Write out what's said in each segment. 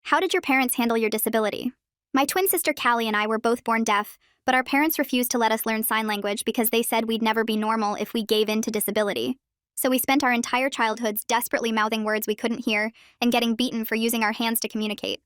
How did your parents handle your disability? My twin sister Callie and I were both born deaf, but our parents refused to let us learn sign language because they said we'd never be normal if we gave in to disability. So we spent our entire childhoods desperately mouthing words we couldn't hear and getting beaten for using our hands to communicate.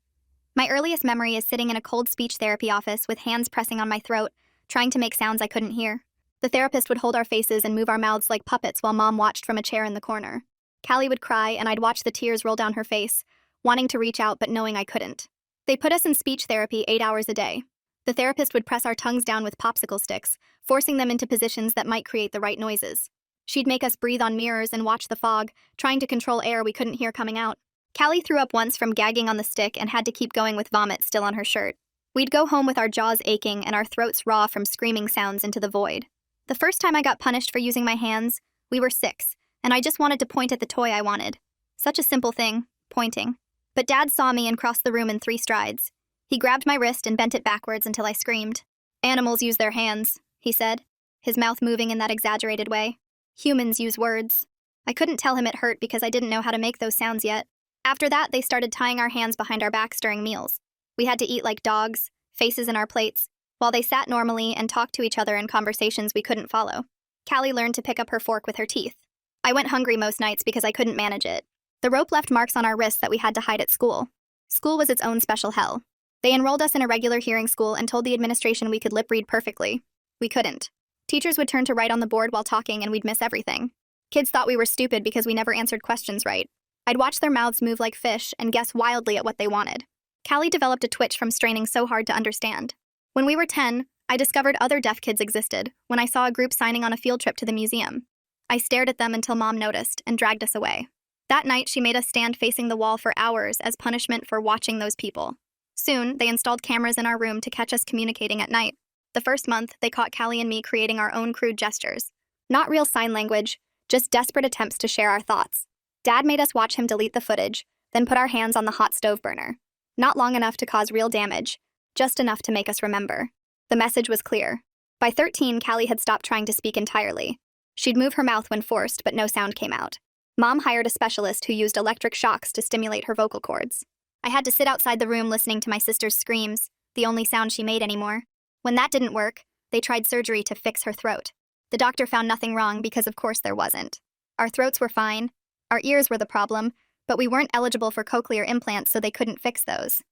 My earliest memory is sitting in a cold speech therapy office with hands pressing on my throat, trying to make sounds I couldn't hear. The therapist would hold our faces and move our mouths like puppets while Mom watched from a chair in the corner. Callie would cry, and I'd watch the tears roll down her face, wanting to reach out but knowing I couldn't. They put us in speech therapy 8 hours a day. The therapist would press our tongues down with popsicle sticks, forcing them into positions that might create the right noises. She'd make us breathe on mirrors and watch the fog, trying to control air we couldn't hear coming out. Callie threw up once from gagging on the stick and had to keep going with vomit still on her shirt. We'd go home with our jaws aching and our throats raw from screaming sounds into the void. The first time I got punished for using my hands, we were 6, and I just wanted to point at the toy I wanted. Such a simple thing, pointing. But Dad saw me and crossed the room in 3 strides. He grabbed my wrist and bent it backwards until I screamed. "Animals use their hands," he said, his mouth moving in that exaggerated way. "Humans use words." I couldn't tell him it hurt because I didn't know how to make those sounds yet. After that, they started tying our hands behind our backs during meals. We had to eat like dogs, faces in our plates, while they sat normally and talked to each other in conversations we couldn't follow. Callie learned to pick up her fork with her teeth. I went hungry most nights because I couldn't manage it. The rope left marks on our wrists that we had to hide at school. School was its own special hell. They enrolled us in a regular hearing school and told the administration we could lip read perfectly. We couldn't. Teachers would turn to write on the board while talking and we'd miss everything. Kids thought we were stupid because we never answered questions right. I'd watch their mouths move like fish and guess wildly at what they wanted. Callie developed a twitch from straining so hard to understand. When we were 10, I discovered other deaf kids existed when I saw a group signing on a field trip to the museum. I stared at them until Mom noticed and dragged us away. That night, she made us stand facing the wall for hours as punishment for watching those people. Soon, they installed cameras in our room to catch us communicating at night. The first month, they caught Callie and me creating our own crude gestures. Not real sign language, just desperate attempts to share our thoughts. Dad made us watch him delete the footage, then put our hands on the hot stove burner. Not long enough to cause real damage, just enough to make us remember. The message was clear. By 13, Callie had stopped trying to speak entirely. She'd move her mouth when forced, but no sound came out. Mom hired a specialist who used electric shocks to stimulate her vocal cords. I had to sit outside the room listening to my sister's screams, the only sound she made anymore. When that didn't work, they tried surgery to fix her throat. The doctor found nothing wrong because of course there wasn't. Our throats were fine. Our ears were the problem, but we weren't eligible for cochlear implants, so they couldn't fix those.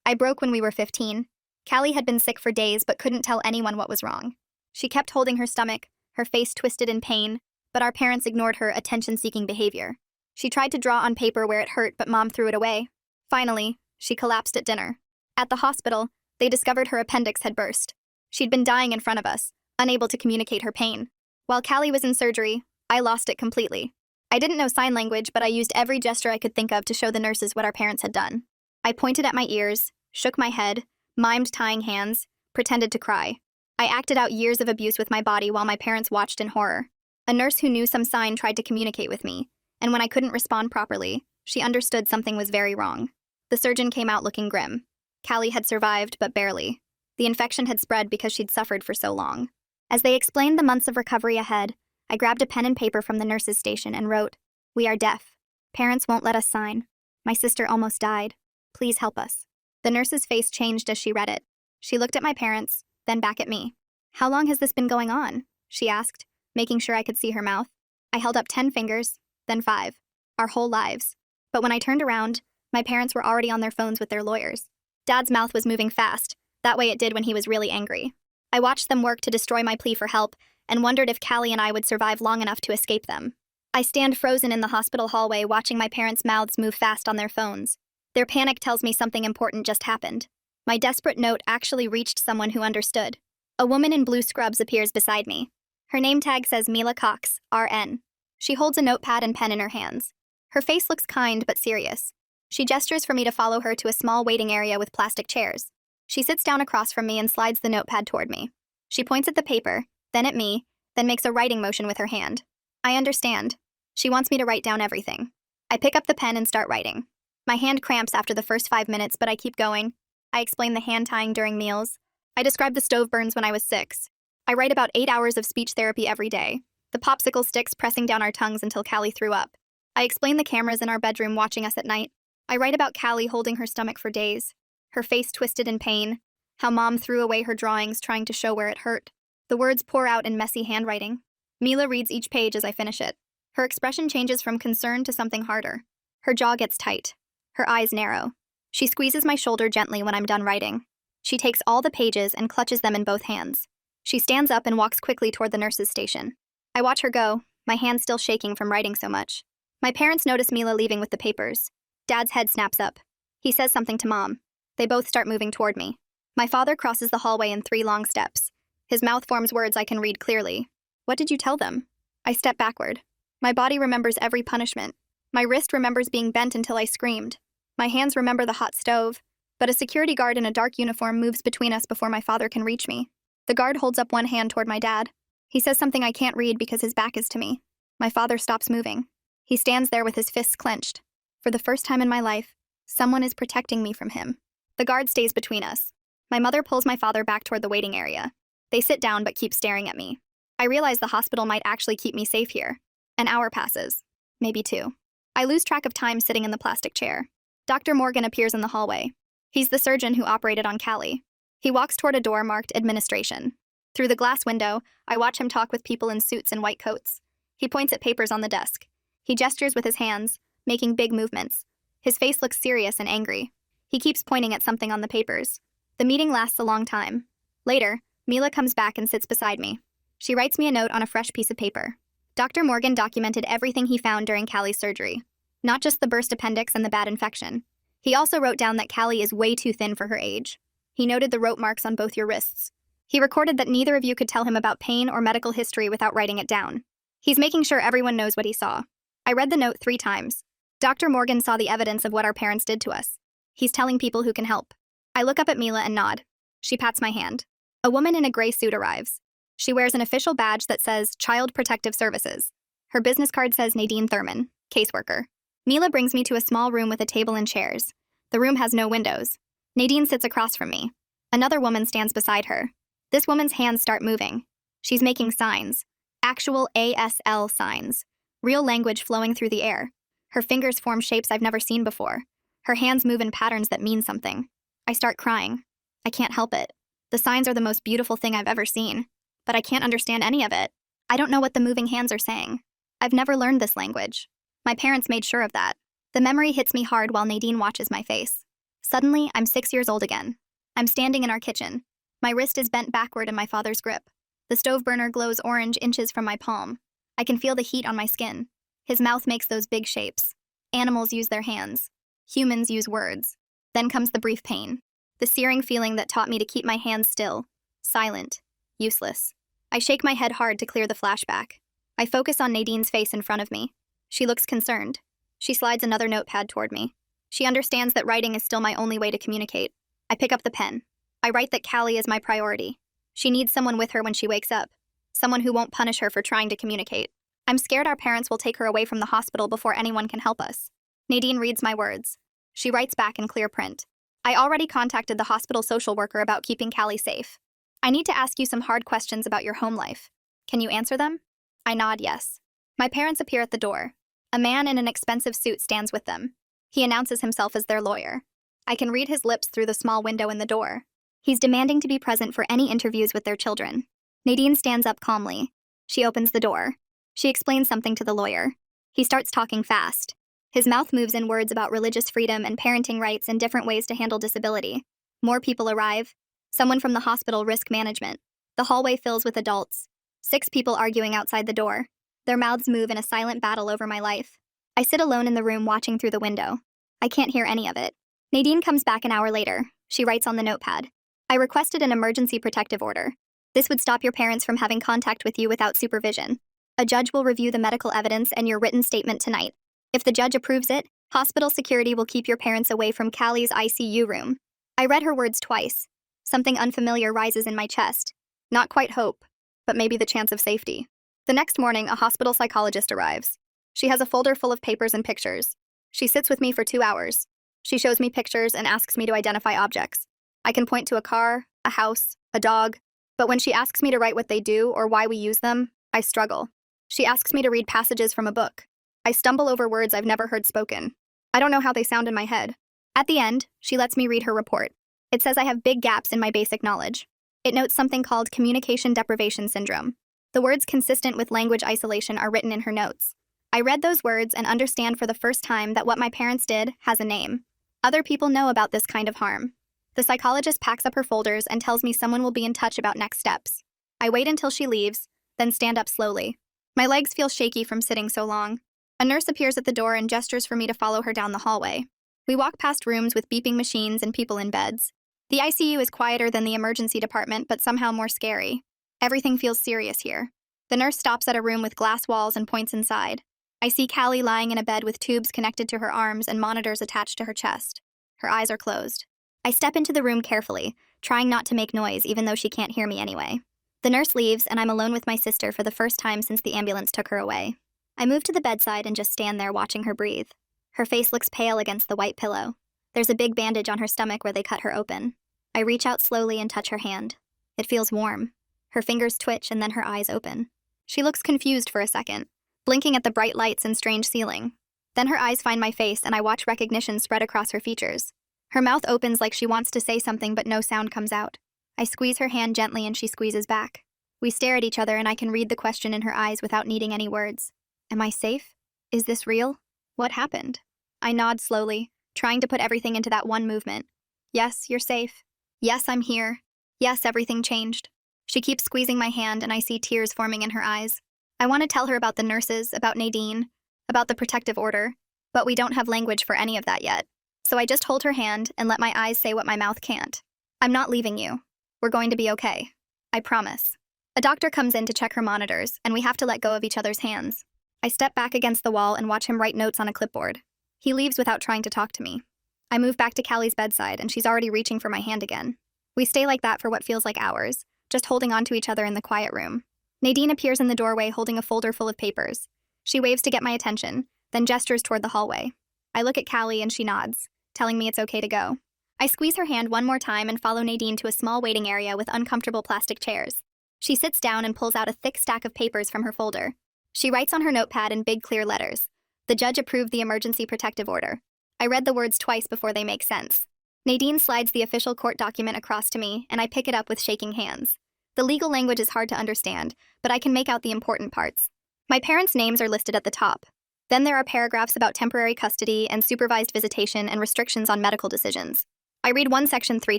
I broke when we were 15. Callie had been sick for days but couldn't tell anyone what was wrong. She kept holding her stomach, her face twisted in pain, but our parents ignored her attention-seeking behavior. She tried to draw on paper where it hurt, but Mom threw it away. Finally, she collapsed at dinner. At the hospital, they discovered her appendix had burst. She'd been dying in front of us, unable to communicate her pain. While Callie was in surgery, I lost it completely. I didn't know sign language, but I used every gesture I could think of to show the nurses what our parents had done. I pointed at my ears, shook my head, mimed tying hands, pretended to cry. I acted out years of abuse with my body while my parents watched in horror. A nurse who knew some sign tried to communicate with me, and when I couldn't respond properly, she understood something was very wrong. The surgeon came out looking grim. Callie had survived, but barely. The infection had spread because she'd suffered for so long. As they explained the months of recovery ahead, I grabbed a pen and paper from the nurse's station and wrote, "We are deaf. Parents won't let us sign. My sister almost died. Please help us." The nurse's face changed as she read it. She looked at my parents, then back at me. "How long has this been going on?" she asked, making sure I could see her mouth. I held up 10 fingers, then 5. Our whole lives. But when I turned around, my parents were already on their phones with their lawyers. Dad's mouth was moving fast, that way it did when he was really angry. I watched them work to destroy my plea for help and wondered if Callie and I would survive long enough to escape them. I stand frozen in the hospital hallway watching my parents' mouths move fast on their phones. Their panic tells me something important just happened. My desperate note actually reached someone who understood. A woman in blue scrubs appears beside me. Her name tag says Mila Cox, RN. She holds a notepad and pen in her hands. Her face looks kind but serious. She gestures for me to follow her to a small waiting area with plastic chairs. She sits down across from me and slides the notepad toward me. She points at the paper, then at me, then makes a writing motion with her hand. I understand. She wants me to write down everything. I pick up the pen and start writing. My hand cramps after the first 5 minutes, but I keep going. I explain the hand tying during meals. I describe the stove burns when I was 6. I write about 8 hours of speech therapy every day, the popsicle sticks pressing down our tongues until Callie threw up. I explain the cameras in our bedroom watching us at night. I write about Callie holding her stomach for days, her face twisted in pain, how Mom threw away her drawings trying to show where it hurt. The words pour out in messy handwriting. Mila reads each page as I finish it. Her expression changes from concern to something harder. Her jaw gets tight. Her eyes narrow. She squeezes my shoulder gently when I'm done writing. She takes all the pages and clutches them in both hands. She stands up and walks quickly toward the nurse's station. I watch her go, my hands still shaking from writing so much. My parents notice Mila leaving with the papers. Dad's head snaps up. He says something to Mom. They both start moving toward me. My father crosses the hallway in 3 long steps. His mouth forms words I can read clearly. What did you tell them? I step backward. My body remembers every punishment. My wrist remembers being bent until I screamed. My hands remember the hot stove, but a security guard in a dark uniform moves between us before my father can reach me. The guard holds up one hand toward my dad. He says something I can't read because his back is to me. My father stops moving. He stands there with his fists clenched. For the first time in my life, someone is protecting me from him. The guard stays between us. My mother pulls my father back toward the waiting area. They sit down but keep staring at me. I realize the hospital might actually keep me safe here. An hour passes. Maybe 2. I lose track of time sitting in the plastic chair. Dr. Morgan appears in the hallway. He's the surgeon who operated on Callie. He walks toward a door marked Administration. Through the glass window, I watch him talk with people in suits and white coats. He points at papers on the desk. He gestures with his hands, making big movements. His face looks serious and angry. He keeps pointing at something on the papers. The meeting lasts a long time. Later, Mila comes back and sits beside me. She writes me a note on a fresh piece of paper. Dr. Morgan documented everything he found during Callie's surgery, not just the burst appendix and the bad infection. He also wrote down that Callie is way too thin for her age. He noted the rope marks on both your wrists. He recorded that neither of you could tell him about pain or medical history without writing it down. He's making sure everyone knows what he saw. I read the note 3 times. Dr. Morgan saw the evidence of what our parents did to us. He's telling people who can help. I look up at Mila and nod. She pats my hand. A woman in a gray suit arrives. She wears an official badge that says Child Protective Services. Her business card says Nadine Thurman, caseworker. Mila brings me to a small room with a table and chairs. The room has no windows. Nadine sits across from me. Another woman stands beside her. This woman's hands start moving. She's making signs. Actual ASL signs. Real language flowing through the air. Her fingers form shapes I've never seen before. Her hands move in patterns that mean something. I start crying. I can't help it. The signs are the most beautiful thing I've ever seen. But I can't understand any of it. I don't know what the moving hands are saying. I've never learned this language. My parents made sure of that. The memory hits me hard while Nadine watches my face. Suddenly, I'm 6 years old again. I'm standing in our kitchen. My wrist is bent backward in my father's grip. The stove burner glows orange inches from my palm. I can feel the heat on my skin. His mouth makes those big shapes. Animals use their hands. Humans use words. Then comes the brief pain. The searing feeling that taught me to keep my hands still. Silent. Useless. I shake my head hard to clear the flashback. I focus on Nadine's face in front of me. She looks concerned. She slides another notepad toward me. She understands that writing is still my only way to communicate. I pick up the pen. I write that Callie is my priority. She needs someone with her when she wakes up. Someone who won't punish her for trying to communicate. I'm scared our parents will take her away from the hospital before anyone can help us. Nadine reads my words. She writes back in clear print. I already contacted the hospital social worker about keeping Callie safe. I need to ask you some hard questions about your home life. Can you answer them? I nod yes. My parents appear at the door. A man in an expensive suit stands with them. He announces himself as their lawyer. I can read his lips through the small window in the door. He's demanding to be present for any interviews with their children. Nadine stands up calmly. She opens the door. She explains something to the lawyer. He starts talking fast. His mouth moves in words about religious freedom and parenting rights and different ways to handle disability. More people arrive. Someone from the hospital risk management. The hallway fills with adults. 6 people arguing outside the door. Their mouths move in a silent battle over my life. I sit alone in the room watching through the window. I can't hear any of it. Nadine comes back an hour later. She writes on the notepad. I requested an emergency protective order. This would stop your parents from having contact with you without supervision. A judge will review the medical evidence and your written statement tonight. If the judge approves it, hospital security will keep your parents away from Callie's ICU room. I read her words twice. Something unfamiliar rises in my chest. Not quite hope, but maybe the chance of safety. The next morning, a hospital psychologist arrives. She has a folder full of papers and pictures. She sits with me for 2 hours. She shows me pictures and asks me to identify objects. I can point to a car, a house, a dog, but when she asks me to write what they do or why we use them, I struggle. She asks me to read passages from a book. I stumble over words I've never heard spoken. I don't know how they sound in my head. At the end, she lets me read her report. It says I have big gaps in my basic knowledge. It notes something called communication deprivation syndrome. The words consistent with language isolation are written in her notes. I read those words and understand for the first time that what my parents did has a name. Other people know about this kind of harm. The psychologist packs up her folders and tells me someone will be in touch about next steps. I wait until she leaves, then stand up slowly. My legs feel shaky from sitting so long. A nurse appears at the door and gestures for me to follow her down the hallway. We walk past rooms with beeping machines and people in beds. The ICU is quieter than the emergency department, but somehow more scary. Everything feels serious here. The nurse stops at a room with glass walls and points inside. I see Callie lying in a bed with tubes connected to her arms and monitors attached to her chest. Her eyes are closed. I step into the room carefully, trying not to make noise even though she can't hear me anyway. The nurse leaves and I'm alone with my sister for the first time since the ambulance took her away. I move to the bedside and just stand there watching her breathe. Her face looks pale against the white pillow. There's a big bandage on her stomach where they cut her open. I reach out slowly and touch her hand. It feels warm. Her fingers twitch and then her eyes open. She looks confused for a second, blinking at the bright lights and strange ceiling. Then her eyes find my face and I watch recognition spread across her features. Her mouth opens like she wants to say something but no sound comes out. I squeeze her hand gently and she squeezes back. We stare at each other and I can read the question in her eyes without needing any words. Am I safe? Is this real? What happened? I nod slowly, trying to put everything into that one movement. Yes, you're safe. Yes, I'm here. Yes, everything changed. She keeps squeezing my hand and I see tears forming in her eyes. I want to tell her about the nurses, about Nadine, about the protective order, but we don't have language for any of that yet. So I just hold her hand and let my eyes say what my mouth can't. I'm not leaving you. We're going to be okay. I promise. A doctor comes in to check her monitors, and we have to let go of each other's hands. I step back against the wall and watch him write notes on a clipboard. He leaves without trying to talk to me. I move back to Callie's bedside, and she's already reaching for my hand again. We stay like that for what feels like hours, just holding on to each other in the quiet room. Nadine appears in the doorway holding a folder full of papers. She waves to get my attention, then gestures toward the hallway. I look at Callie and she nods, telling me it's okay to go. I squeeze her hand one more time and follow Nadine to a small waiting area with uncomfortable plastic chairs. She sits down and pulls out a thick stack of papers from her folder. She writes on her notepad in big clear letters. The judge approved the emergency protective order. I read the words twice before they make sense. Nadine slides the official court document across to me, and I pick it up with shaking hands. The legal language is hard to understand, but I can make out the important parts. My parents' names are listed at the top. Then there are paragraphs about temporary custody and supervised visitation and restrictions on medical decisions. I read one section 3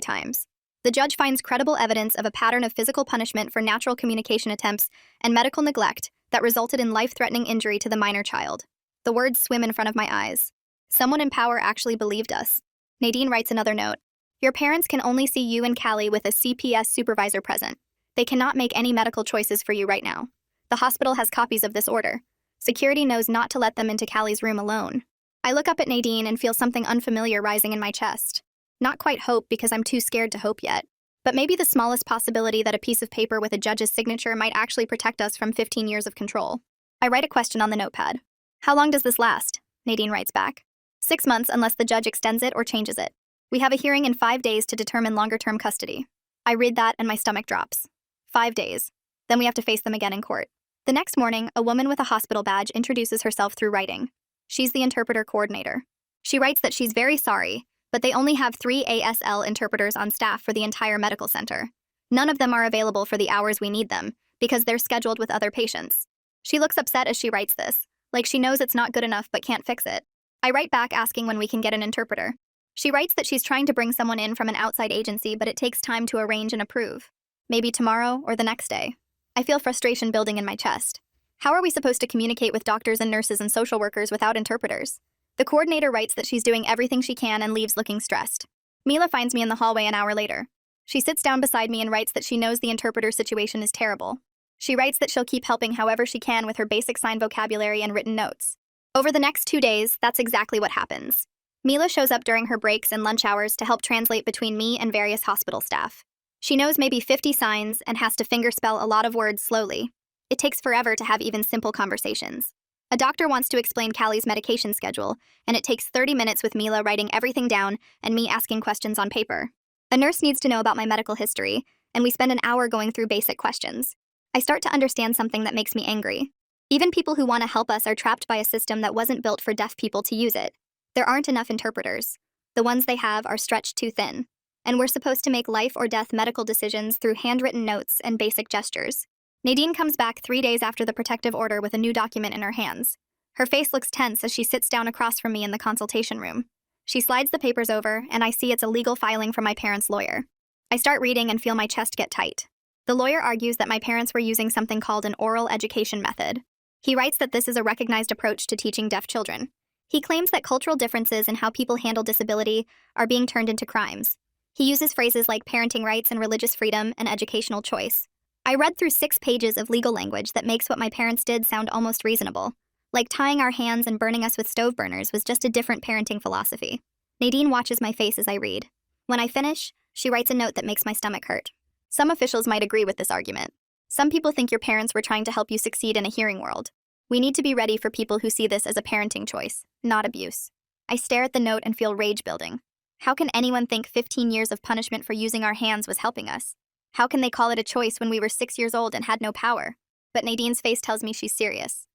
times. The judge finds credible evidence of a pattern of physical punishment for natural communication attempts and medical neglect that resulted in life-threatening injury to the minor child. The words swim in front of my eyes. Someone in power actually believed us. Nadine writes another note. Your parents can only see you and Callie with a CPS supervisor present. They cannot make any medical choices for you right now. The hospital has copies of this order. Security knows not to let them into Callie's room alone. I look up at Nadine and feel something unfamiliar rising in my chest. Not quite hope because I'm too scared to hope yet, but maybe the smallest possibility that a piece of paper with a judge's signature might actually protect us from 15 years of control. I write a question on the notepad. How long does this last? Nadine writes back. 6 months unless the judge extends it or changes it. We have a hearing in 5 days to determine longer-term custody. I read that and my stomach drops. 5 days. Then we have to face them again in court. The next morning, a woman with a hospital badge introduces herself through writing. She's the interpreter coordinator. She writes that she's very sorry, but they only have 3 ASL interpreters on staff for the entire medical center. None of them are available for the hours we need them, because they're scheduled with other patients. She looks upset as she writes this, like she knows it's not good enough but can't fix it. I write back asking when we can get an interpreter. She writes that she's trying to bring someone in from an outside agency, but it takes time to arrange and approve. Maybe tomorrow or the next day. I feel frustration building in my chest. How are we supposed to communicate with doctors and nurses and social workers without interpreters? The coordinator writes that she's doing everything she can and leaves looking stressed. Mila finds me in the hallway an hour later. She sits down beside me and writes that she knows the interpreter situation is terrible. She writes that she'll keep helping however she can with her basic sign vocabulary and written notes. Over the next 2 days, that's exactly what happens. Mila shows up during her breaks and lunch hours to help translate between me and various hospital staff. She knows maybe 50 signs and has to fingerspell a lot of words slowly. It takes forever to have even simple conversations. A doctor wants to explain Callie's medication schedule, and it takes 30 minutes with Mila writing everything down and me asking questions on paper. A nurse needs to know about my medical history, and we spend an hour going through basic questions. I start to understand something that makes me angry. Even people who want to help us are trapped by a system that wasn't built for deaf people to use it. There aren't enough interpreters. The ones they have are stretched too thin. And we're supposed to make life or death medical decisions through handwritten notes and basic gestures. Nadine comes back 3 days after the protective order with a new document in her hands. Her face looks tense as she sits down across from me in the consultation room. She slides the papers over, and I see it's a legal filing from my parents' lawyer. I start reading and feel my chest get tight. The lawyer argues that my parents were using something called an oral education method. He writes that this is a recognized approach to teaching deaf children. He claims that cultural differences in how people handle disability are being turned into crimes. He uses phrases like parenting rights and religious freedom and educational choice. I read through 6 pages of legal language that makes what my parents did sound almost reasonable. Like tying our hands and burning us with stove burners was just a different parenting philosophy. Nadine watches my face as I read. When I finish, she writes a note that makes my stomach hurt. Some officials might agree with this argument. Some people think your parents were trying to help you succeed in a hearing world. We need to be ready for people who see this as a parenting choice, not abuse. I stare at the note and feel rage building. How can anyone think 15 years of punishment for using our hands was helping us? How can they call it a choice when we were 6 years old and had no power? But Nadine's face tells me she's serious.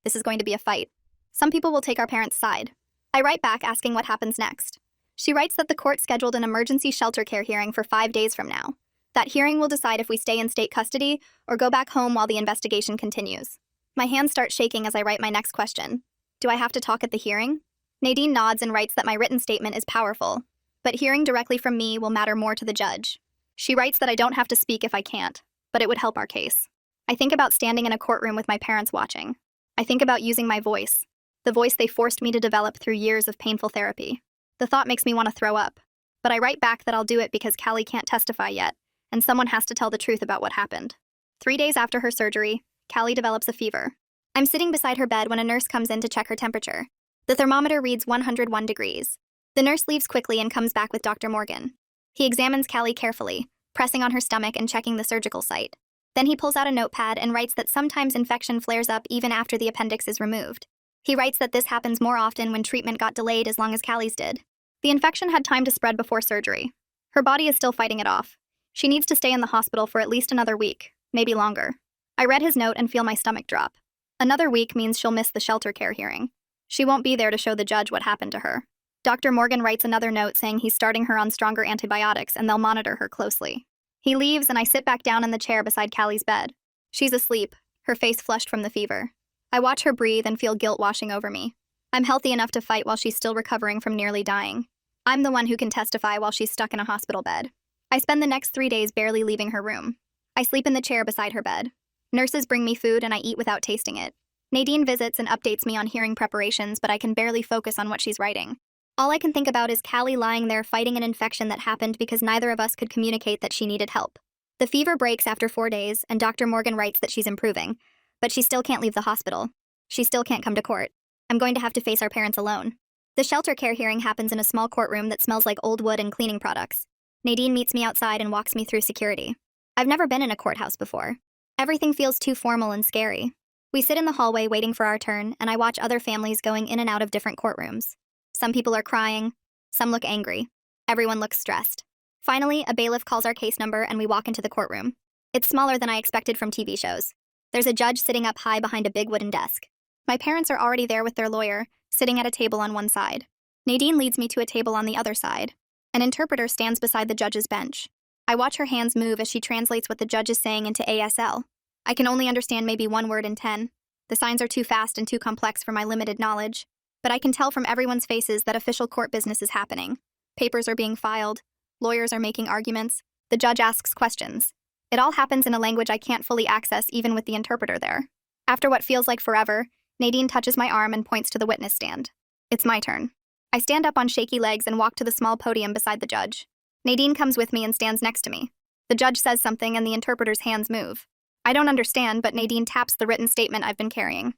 This is going to be a fight. Some people will take our parents' side. I write back asking what happens next. She writes that the court scheduled an emergency shelter care hearing for 5 days from now. That hearing will decide if we stay in state custody or go back home while the investigation continues. My hands start shaking as I write my next question. Do I have to talk at the hearing? Nadine nods and writes that my written statement is powerful, but hearing directly from me will matter more to the judge. She writes that I don't have to speak if I can't, but it would help our case. I think about standing in a courtroom with my parents watching. I think about using my voice, the voice they forced me to develop through years of painful therapy. The thought makes me want to throw up, but I write back that I'll do it because Callie can't testify yet, and someone has to tell the truth about what happened. 3 days after her surgery, Callie develops a fever. I'm sitting beside her bed when a nurse comes in to check her temperature. The thermometer reads 101 degrees. The nurse leaves quickly and comes back with Dr. Morgan. He examines Callie carefully, pressing on her stomach and checking the surgical site. Then he pulls out a notepad and writes that sometimes infection flares up even after the appendix is removed. He writes that this happens more often when treatment got delayed as long as Callie's did. The infection had time to spread before surgery. Her body is still fighting it off. She needs to stay in the hospital for at least another week, maybe longer. I read his note and feel my stomach drop. Another week means she'll miss the shelter care hearing. She won't be there to show the judge what happened to her. Dr. Morgan writes another note saying he's starting her on stronger antibiotics and they'll monitor her closely. He leaves and I sit back down in the chair beside Callie's bed. She's asleep, her face flushed from the fever. I watch her breathe and feel guilt washing over me. I'm healthy enough to fight while she's still recovering from nearly dying. I'm the one who can testify while she's stuck in a hospital bed. I spend the next 3 days barely leaving her room. I sleep in the chair beside her bed. Nurses bring me food and I eat without tasting it. Nadine visits and updates me on hearing preparations, but I can barely focus on what she's writing. All I can think about is Callie lying there fighting an infection that happened because neither of us could communicate that she needed help. The fever breaks after 4 days, and Dr. Morgan writes that she's improving, but she still can't leave the hospital. She still can't come to court. I'm going to have to face our parents alone. The shelter care hearing happens in a small courtroom that smells like old wood and cleaning products. Nadine meets me outside and walks me through security. I've never been in a courthouse before. Everything feels too formal and scary. We sit in the hallway waiting for our turn, and I watch other families going in and out of different courtrooms. Some people are crying. Some look angry. Everyone looks stressed. Finally, a bailiff calls our case number and we walk into the courtroom. It's smaller than I expected from TV shows. There's a judge sitting up high behind a big wooden desk. My parents are already there with their lawyer, sitting at a table on one side. Nadine leads me to a table on the other side. An interpreter stands beside the judge's bench. I watch her hands move as she translates what the judge is saying into ASL. I can only understand maybe 1 word in 10. The signs are too fast and too complex for my limited knowledge. But I can tell from everyone's faces that official court business is happening. Papers are being filed. Lawyers are making arguments. The judge asks questions. It all happens in a language I can't fully access even with the interpreter there. After what feels like forever, Nadine touches my arm and points to the witness stand. It's my turn. I stand up on shaky legs and walk to the small podium beside the judge. Nadine comes with me and stands next to me. The judge says something and the interpreter's hands move. I don't understand, but Nadine taps the written statement I've been carrying.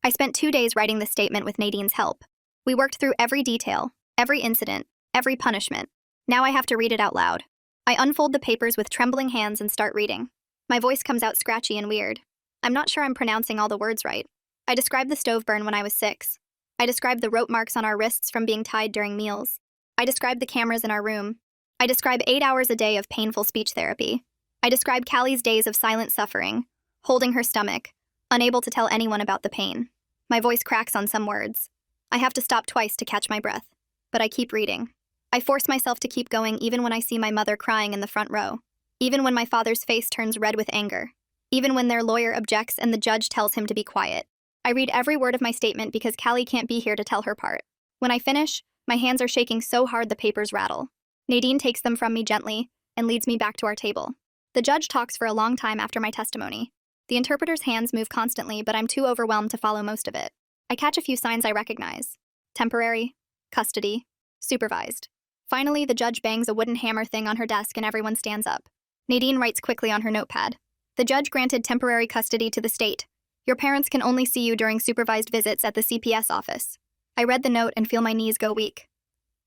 I spent 2 days writing this statement with Nadine's help. We worked through every detail, every incident, every punishment. Now I have to read it out loud. I unfold the papers with trembling hands and start reading. My voice comes out scratchy and weird. I'm not sure I'm pronouncing all the words right. I describe the stove burn when I was 6. I describe the rope marks on our wrists from being tied during meals. I describe the cameras in our room. I describe 8 hours a day of painful speech therapy. I describe Callie's days of silent suffering, holding her stomach, unable to tell anyone about the pain. My voice cracks on some words. I have to stop twice to catch my breath, but I keep reading. I force myself to keep going even when I see my mother crying in the front row, even when my father's face turns red with anger, even when their lawyer objects and the judge tells him to be quiet. I read every word of my statement because Callie can't be here to tell her part. When I finish, my hands are shaking so hard the papers rattle. Nadine takes them from me gently and leads me back to our table. The judge talks for a long time after my testimony. The interpreter's hands move constantly, but I'm too overwhelmed to follow most of it. I catch a few signs I recognize. Temporary, custody, supervised. Finally, the judge bangs a wooden hammer thing on her desk and everyone stands up. Nadine writes quickly on her notepad. The judge granted temporary custody to the state. Your parents can only see you during supervised visits at the CPS office. I read the note and feel my knees go weak.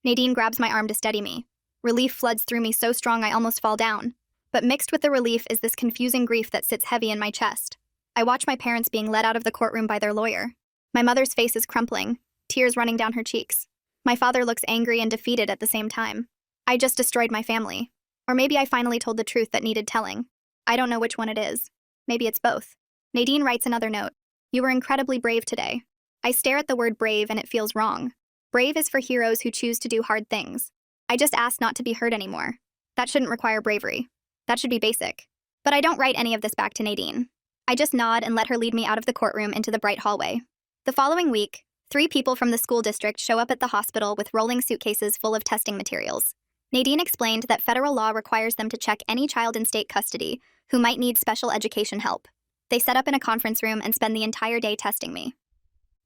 Nadine grabs my arm to steady me. Relief floods through me so strong I almost fall down. But mixed with the relief is this confusing grief that sits heavy in my chest. I watch my parents being led out of the courtroom by their lawyer. My mother's face is crumpling, tears running down her cheeks. My father looks angry and defeated at the same time. I just destroyed my family. Or maybe I finally told the truth that needed telling. I don't know which one it is. Maybe it's both. Nadine writes another note. You were incredibly brave today. I stare at the word brave and it feels wrong. Brave is for heroes who choose to do hard things. I just asked not to be hurt anymore. That shouldn't require bravery. That should be basic. But I don't write any of this back to Nadine. I just nod and let her lead me out of the courtroom into the bright hallway. The following week, 3 people from the school district show up at the hospital with rolling suitcases full of testing materials. Nadine explained that federal law requires them to check any child in state custody who might need special education help. They set up in a conference room and spend the entire day testing me.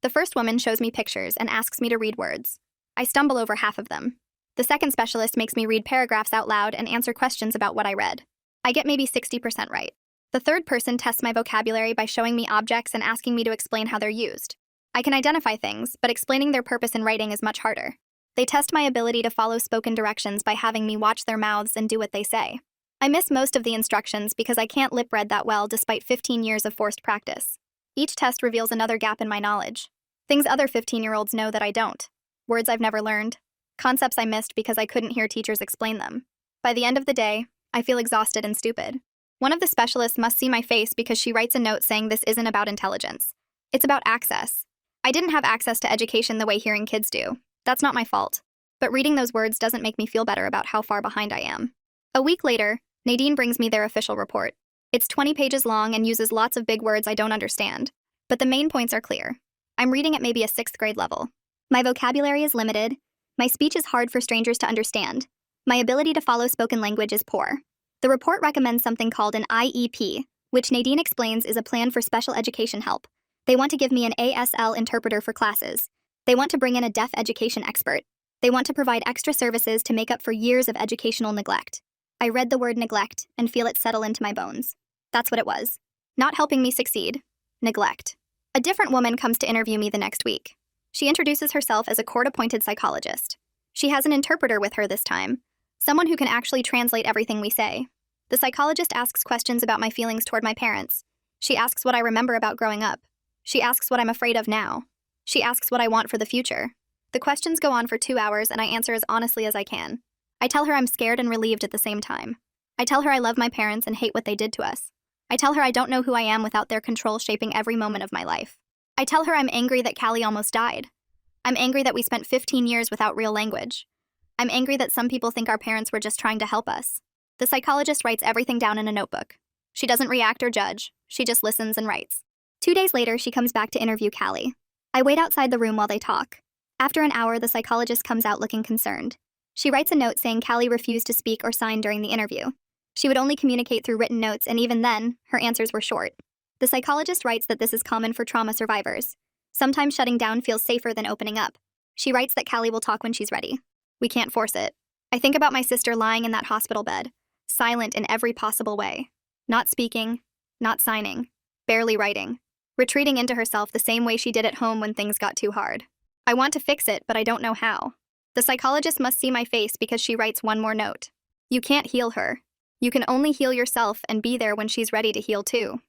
The first woman shows me pictures and asks me to read words. I stumble over half of them. The second specialist makes me read paragraphs out loud and answer questions about what I read. I get maybe 60% right. The third person tests my vocabulary by showing me objects and asking me to explain how they're used. I can identify things, but explaining their purpose in writing is much harder. They test my ability to follow spoken directions by having me watch their mouths and do what they say. I miss most of the instructions because I can't lip read that well despite 15 years of forced practice. Each test reveals another gap in my knowledge. Things other 15-year-olds know that I don't. Words I've never learned. Concepts I missed because I couldn't hear teachers explain them. By the end of the day, I feel exhausted and stupid. One of the specialists must see my face because she writes a note saying this isn't about intelligence. It's about access. I didn't have access to education the way hearing kids do. That's not my fault. But reading those words doesn't make me feel better about how far behind I am. A week later, Nadine brings me their official report. It's 20 pages long and uses lots of big words I don't understand. But the main points are clear. I'm reading at maybe a 6th grade level. My vocabulary is limited. My speech is hard for strangers to understand. My ability to follow spoken language is poor. The report recommends something called an IEP, which Nadine explains is a plan for special education help. They want to give me an ASL interpreter for classes. They want to bring in a deaf education expert. They want to provide extra services to make up for years of educational neglect. I read the word neglect and feel it settle into my bones. That's what it was. Not helping me succeed. Neglect. A different woman comes to interview me the next week. She introduces herself as a court-appointed psychologist. She has an interpreter with her this time, someone who can actually translate everything we say. The psychologist asks questions about my feelings toward my parents. She asks what I remember about growing up. She asks what I'm afraid of now. She asks what I want for the future. The questions go on for 2 hours and I answer as honestly as I can. I tell her I'm scared and relieved at the same time. I tell her I love my parents and hate what they did to us. I tell her I don't know who I am without their control shaping every moment of my life. I tell her I'm angry that Callie almost died. I'm angry that we spent 15 years without real language. I'm angry that some people think our parents were just trying to help us. The psychologist writes everything down in a notebook. She doesn't react or judge. She just listens and writes. 2 days later, she comes back to interview Callie. I wait outside the room while they talk. After an hour, the psychologist comes out looking concerned. She writes a note saying Callie refused to speak or sign during the interview. She would only communicate through written notes, and even then, her answers were short. The psychologist writes that this is common for trauma survivors. Sometimes shutting down feels safer than opening up. She writes that Callie will talk when she's ready. We can't force it. I think about my sister lying in that hospital bed, silent in every possible way. Not speaking, not signing, barely writing, retreating into herself the same way she did at home when things got too hard. I want to fix it, but I don't know how. The psychologist must see my face because she writes one more note. You can't heal her. You can only heal yourself and be there when she's ready to heal too.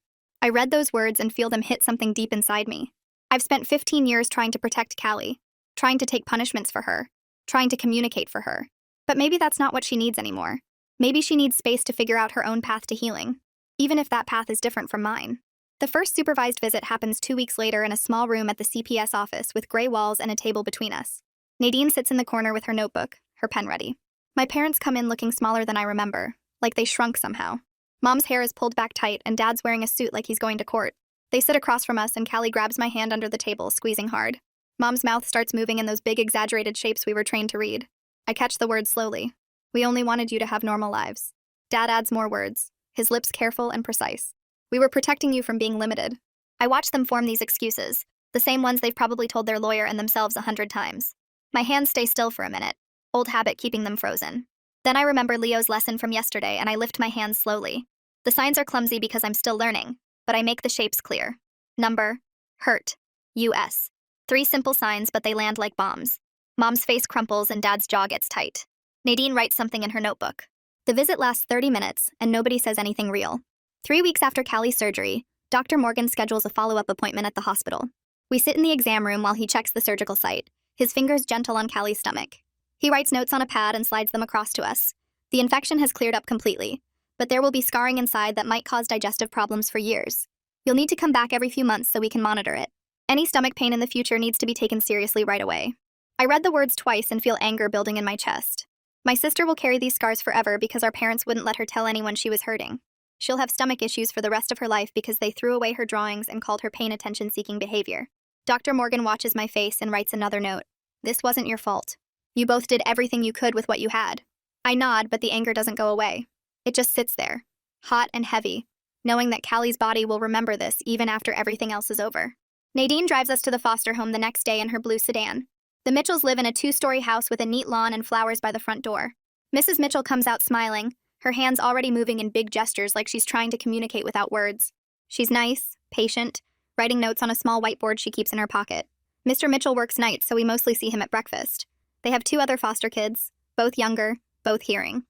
I read those words and feel them hit something deep inside me. I've spent 15 years trying to protect Callie, trying to take punishments for her, trying to communicate for her. But maybe that's not what she needs anymore. Maybe she needs space to figure out her own path to healing, even if that path is different from mine. The first supervised visit happens 2 weeks later in a small room at the CPS office with gray walls and a table between us. Nadine sits in the corner with her notebook, her pen ready. My parents come in looking smaller than I remember, like they shrunk somehow. Mom's hair is pulled back tight and Dad's wearing a suit like he's going to court. They sit across from us and Callie grabs my hand under the table, squeezing hard. Mom's mouth starts moving in those big exaggerated shapes we were trained to read. I catch the words slowly. We only wanted you to have normal lives. Dad adds more words, his lips careful and precise. We were protecting you from being limited. I watch them form these excuses, the same ones they've probably told their lawyer and themselves 100 times. My hands stay still for a minute, old habit keeping them frozen. Then I remember Leo's lesson from yesterday and I lift my hands slowly. The signs are clumsy because I'm still learning, but I make the shapes clear. Number, hurt, US. 3 simple signs, but they land like bombs. Mom's face crumples and Dad's jaw gets tight. Nadine writes something in her notebook. The visit lasts 30 minutes and nobody says anything real. 3 weeks after Callie's surgery, Dr. Morgan schedules a follow-up appointment at the hospital. We sit in the exam room while he checks the surgical site, his fingers gentle on Callie's stomach. He writes notes on a pad and slides them across to us. The infection has cleared up completely, but there will be scarring inside that might cause digestive problems for years. You'll need to come back every few months so we can monitor it. Any stomach pain in the future needs to be taken seriously right away. I read the words twice and feel anger building in my chest. My sister will carry these scars forever because our parents wouldn't let her tell anyone she was hurting. She'll have stomach issues for the rest of her life because they threw away her drawings and called her pain attention-seeking behavior. Dr. Morgan watches my face and writes another note. This wasn't your fault. You both did everything you could with what you had. I nod, but the anger doesn't go away. It just sits there, hot and heavy, knowing that Callie's body will remember this even after everything else is over. Nadine drives us to the foster home the next day in her blue sedan. The Mitchells live in a 2-story house with a neat lawn and flowers by the front door. Mrs. Mitchell comes out smiling, her hands already moving in big gestures like she's trying to communicate without words. She's nice, patient, writing notes on a small whiteboard she keeps in her pocket. Mr. Mitchell works nights, so we mostly see him at breakfast. They have 2 other foster kids, both younger, both hearing.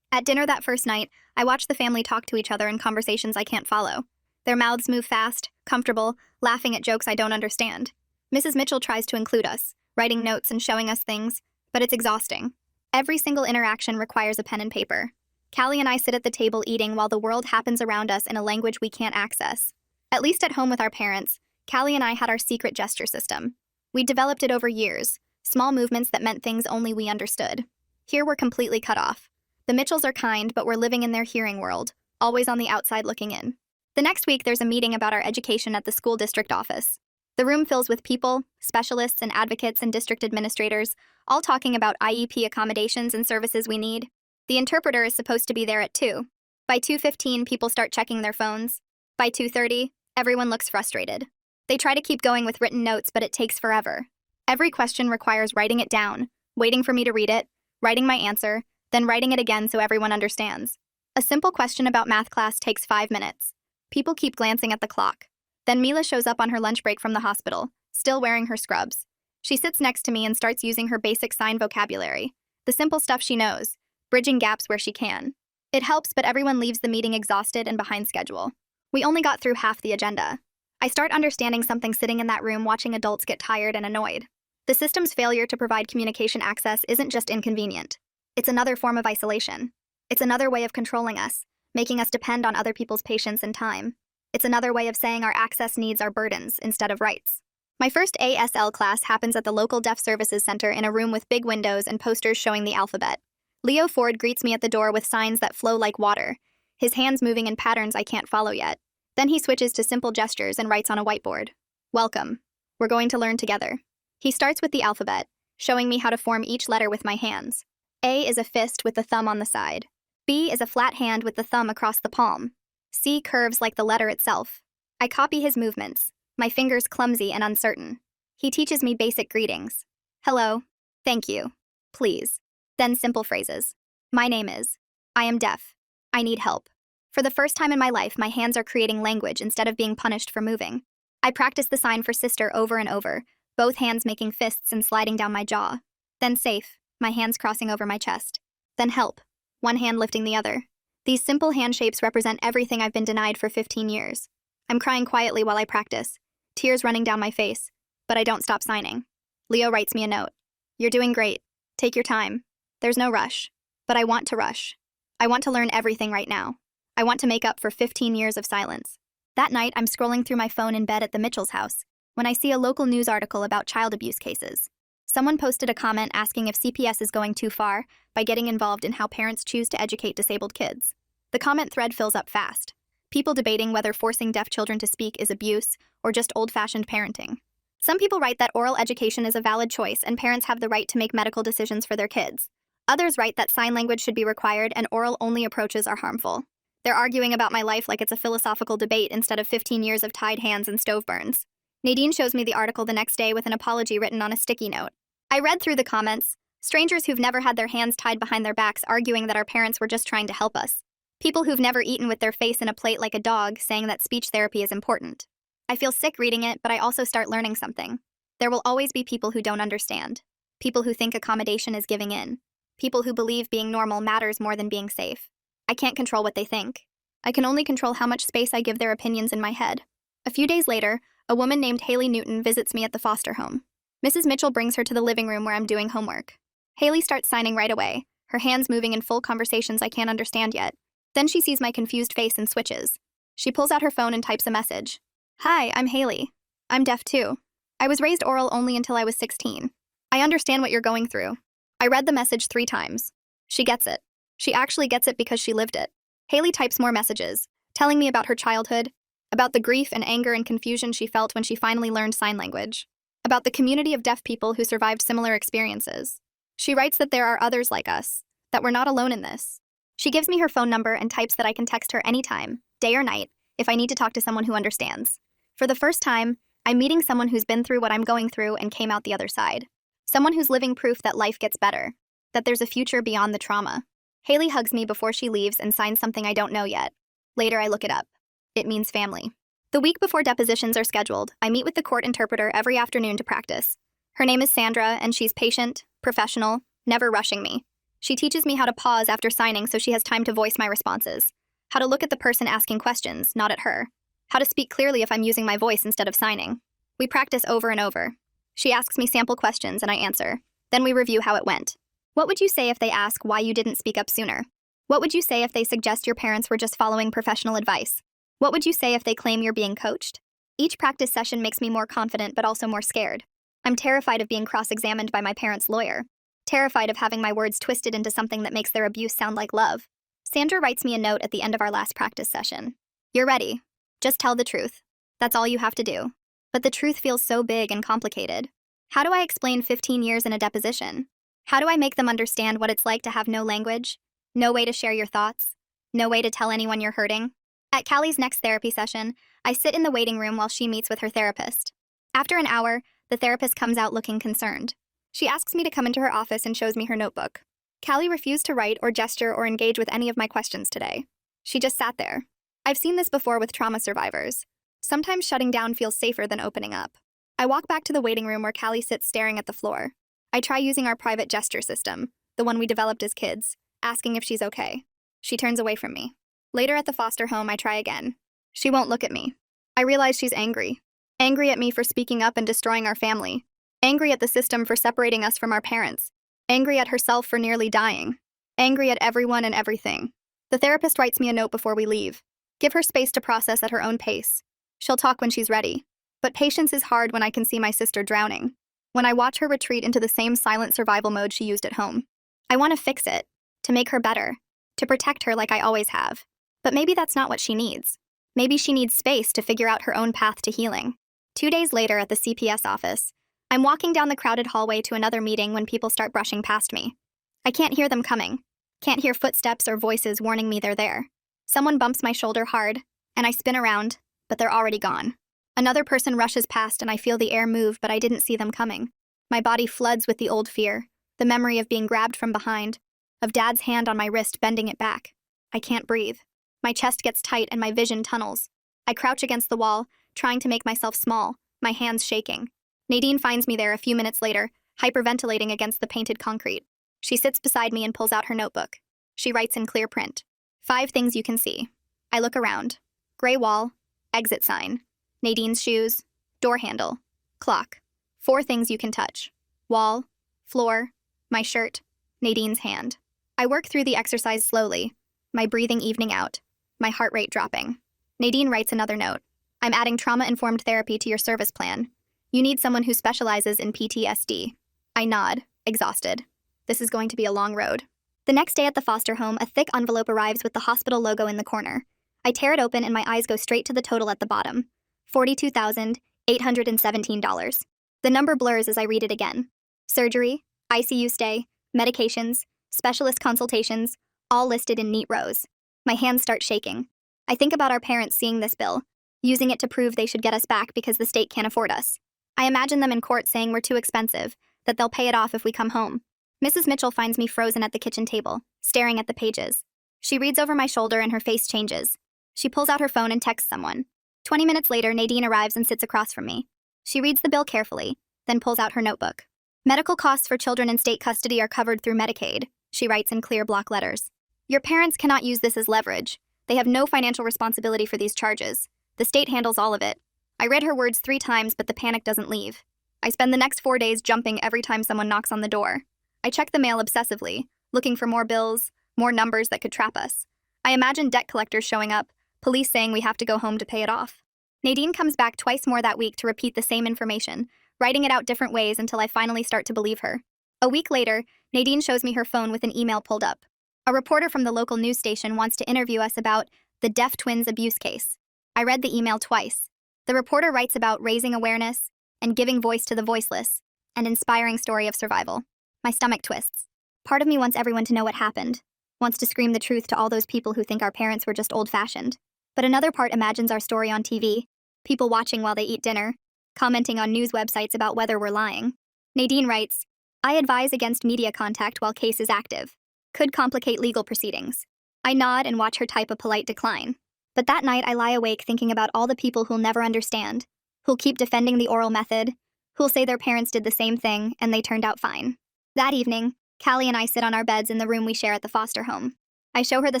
At dinner that first night, I watch the family talk to each other in conversations I can't follow. Their mouths move fast, comfortable, laughing at jokes I don't understand. Mrs. Mitchell tries to include us, writing notes and showing us things, but it's exhausting. Every single interaction requires a pen and paper. Callie and I sit at the table eating while the world happens around us in a language we can't access. At least at home with our parents, Callie and I had our secret gesture system. We developed it over years, small movements that meant things only we understood. Here we're completely cut off. The Mitchells are kind, but we're living in their hearing world, always on the outside looking in. The next week there's a meeting about our education at the school district office. The room fills with people, specialists and advocates and district administrators, all talking about IEP accommodations and services we need. The interpreter is supposed to be there at 2. By 2:15, people start checking their phones. By 2:30, everyone looks frustrated. They try to keep going with written notes, but it takes forever. Every question requires writing it down, waiting for me to read it, writing my answer, then writing it again so everyone understands. A simple question about math class takes 5 minutes. People keep glancing at the clock. Then Mila shows up on her lunch break from the hospital, still wearing her scrubs. She sits next to me and starts using her basic sign vocabulary, the simple stuff she knows, bridging gaps where she can. It helps, but everyone leaves the meeting exhausted and behind schedule. We only got through half the agenda. I start understanding something sitting in that room watching adults get tired and annoyed. The system's failure to provide communication access isn't just inconvenient. It's another form of isolation. It's another way of controlling us, making us depend on other people's patience and time. It's another way of saying our access needs are burdens instead of rights. My first ASL class happens at the local Deaf Services Center in a room with big windows and posters showing the alphabet. Leo Ford greets me at the door with signs that flow like water, his hands moving in patterns I can't follow yet. Then he switches to simple gestures and writes on a whiteboard. Welcome. We're going to learn together. He starts with the alphabet, showing me how to form each letter with my hands. A is a fist with the thumb on the side. B is a flat hand with the thumb across the palm. C curves like the letter itself. I copy his movements, my fingers clumsy and uncertain. He teaches me basic greetings. Hello. Thank you. Please. Then simple phrases. My name is. I am deaf. I need help. For the first time in my life, my hands are creating language instead of being punished for moving. I practice the sign for sister over and over, both hands making fists and sliding down my jaw. Then safe, my hands crossing over my chest. Then help, one hand lifting the other. These simple hand shapes represent everything I've been denied for 15 years. I'm crying quietly while I practice, tears running down my face, but I don't stop signing. Leo writes me a note. You're doing great. Take your time. There's no rush. But I want to rush. I want to learn everything right now. I want to make up for 15 years of silence. That night, I'm scrolling through my phone in bed at the Mitchell's house when I see a local news article about child abuse cases. Someone posted a comment asking if CPS is going too far by getting involved in how parents choose to educate disabled kids. The comment thread fills up fast. People debating whether forcing deaf children to speak is abuse or just old-fashioned parenting. Some people write that oral education is a valid choice and parents have the right to make medical decisions for their kids. Others write that sign language should be required and oral-only approaches are harmful. They're arguing about my life like it's a philosophical debate instead of 15 years of tied hands and stove burns. Nadine shows me the article the next day with an apology written on a sticky note. I read through the comments. Strangers who've never had their hands tied behind their backs arguing that our parents were just trying to help us. People who've never eaten with their face in a plate like a dog saying that speech therapy is important. I feel sick reading it, but I also start learning something. There will always be people who don't understand. People who think accommodation is giving in. People who believe being normal matters more than being safe. I can't control what they think. I can only control how much space I give their opinions in my head. A few days later, a woman named Haley Newton visits me at the foster home. Mrs. Mitchell brings her to the living room where I'm doing homework. Haley starts signing right away, her hands moving in full conversations I can't understand yet. Then she sees my confused face and switches. She pulls out her phone and types a message. Hi, I'm Haley. I'm deaf too. I was raised oral only until I was 16. I understand what you're going through. I read the message 3 times. She gets it. She actually gets it because she lived it. Haley types more messages, telling me about her childhood, about the grief and anger and confusion she felt when she finally learned sign language, about the community of deaf people who survived similar experiences. She writes that there are others like us, that we're not alone in this. She gives me her phone number and types that I can text her anytime, day or night, if I need to talk to someone who understands. For the first time, I'm meeting someone who's been through what I'm going through and came out the other side. Someone who's living proof that life gets better, that there's a future beyond the trauma. Haley hugs me before she leaves and signs something I don't know yet. Later, I look it up. It means family. The week before depositions are scheduled, I meet with the court interpreter every afternoon to practice. Her name is Sandra, and she's patient, professional, never rushing me. She teaches me how to pause after signing so she has time to voice my responses, how to look at the person asking questions, not at her, how to speak clearly if I'm using my voice instead of signing. We practice over and over. She asks me sample questions and I answer. Then we review how it went. What would you say if they ask why you didn't speak up sooner? What would you say if they suggest your parents were just following professional advice? What would you say if they claim you're being coached? Each practice session makes me more confident but also more scared. I'm terrified of being cross-examined by my parents' lawyer. Terrified of having my words twisted into something that makes their abuse sound like love. Sandra writes me a note at the end of our last practice session. You're ready. Just tell the truth. That's all you have to do. But the truth feels so big and complicated. How do I explain 15 years in a deposition? How do I make them understand what it's like to have no language? No way to share your thoughts? No way to tell anyone you're hurting? At Callie's next therapy session, I sit in the waiting room while she meets with her therapist. After an hour, the therapist comes out looking concerned. She asks me to come into her office and shows me her notebook. Callie refused to write or gesture or engage with any of my questions today. She just sat there. I've seen this before with trauma survivors. Sometimes shutting down feels safer than opening up. I walk back to the waiting room where Callie sits staring at the floor. I try using our private gesture system, the one we developed as kids, asking if she's okay. She turns away from me. Later at the foster home, I try again. She won't look at me. I realize she's angry. Angry at me for speaking up and destroying our family. Angry at the system for separating us from our parents. Angry at herself for nearly dying. Angry at everyone and everything. The therapist writes me a note before we leave. Give her space to process at her own pace. She'll talk when she's ready. But patience is hard when I can see my sister drowning. When I watch her retreat into the same silent survival mode she used at home. I want to fix it. To make her better. To protect her like I always have. But maybe that's not what she needs. Maybe she needs space to figure out her own path to healing. 2 days later at the CPS office, I'm walking down the crowded hallway to another meeting when people start brushing past me. I can't hear them coming. Can't hear footsteps or voices warning me they're there. Someone bumps my shoulder hard, and I spin around, but they're already gone. Another person rushes past and I feel the air move, but I didn't see them coming. My body floods with the old fear, the memory of being grabbed from behind, of Dad's hand on my wrist bending it back. I can't breathe. My chest gets tight and my vision tunnels. I crouch against the wall, trying to make myself small, my hands shaking. Nadine finds me there a few minutes later, hyperventilating against the painted concrete. She sits beside me and pulls out her notebook. She writes in clear print. 5 things you can see. I look around. Gray wall, exit sign, Nadine's shoes, door handle, clock. 4 things you can touch. Wall, floor, my shirt, Nadine's hand. I work through the exercise slowly, my breathing evening out, my heart rate dropping. Nadine writes another note. I'm adding trauma-informed therapy to your service plan. You need someone who specializes in PTSD. I nod, exhausted. This is going to be a long road. The next day at the foster home, a thick envelope arrives with the hospital logo in the corner. I tear it open and my eyes go straight to the total at the bottom. $42,817. The number blurs as I read it again. Surgery, ICU stay, medications, specialist consultations, all listed in neat rows. My hands start shaking. I think about our parents seeing this bill, using it to prove they should get us back because the state can't afford us. I imagine them in court saying we're too expensive, that they'll pay it off if we come home. Mrs. Mitchell finds me frozen at the kitchen table, staring at the pages. She reads over my shoulder and her face changes. She pulls out her phone and texts someone. 20 minutes later, Nadine arrives and sits across from me. She reads the bill carefully, then pulls out her notebook. Medical costs for children in state custody are covered through Medicaid, she writes in clear block letters. Your parents cannot use this as leverage. They have no financial responsibility for these charges. The state handles all of it. I read her words 3 times, but the panic doesn't leave. I spend the next 4 days jumping every time someone knocks on the door. I check the mail obsessively, looking for more bills, more numbers that could trap us. I imagine debt collectors showing up, police saying we have to go home to pay it off. Nadine comes back twice more that week to repeat the same information, writing it out different ways until I finally start to believe her. A week later, Nadine shows me her phone with an email pulled up. A reporter from the local news station wants to interview us about the deaf twins abuse case. I read the email twice. The reporter writes about raising awareness and giving voice to the voiceless, an inspiring story of survival. My stomach twists. Part of me wants everyone to know what happened, wants to scream the truth to all those people who think our parents were just old-fashioned. But another part imagines our story on TV, people watching while they eat dinner, commenting on news websites about whether we're lying. Nadine writes, I advise against media contact while case is active. Could complicate legal proceedings. I nod and watch her type a polite decline. But that night I lie awake thinking about all the people who'll never understand, who'll keep defending the oral method, who'll say their parents did the same thing and they turned out fine. That evening, Callie and I sit on our beds in the room we share at the foster home. I show her the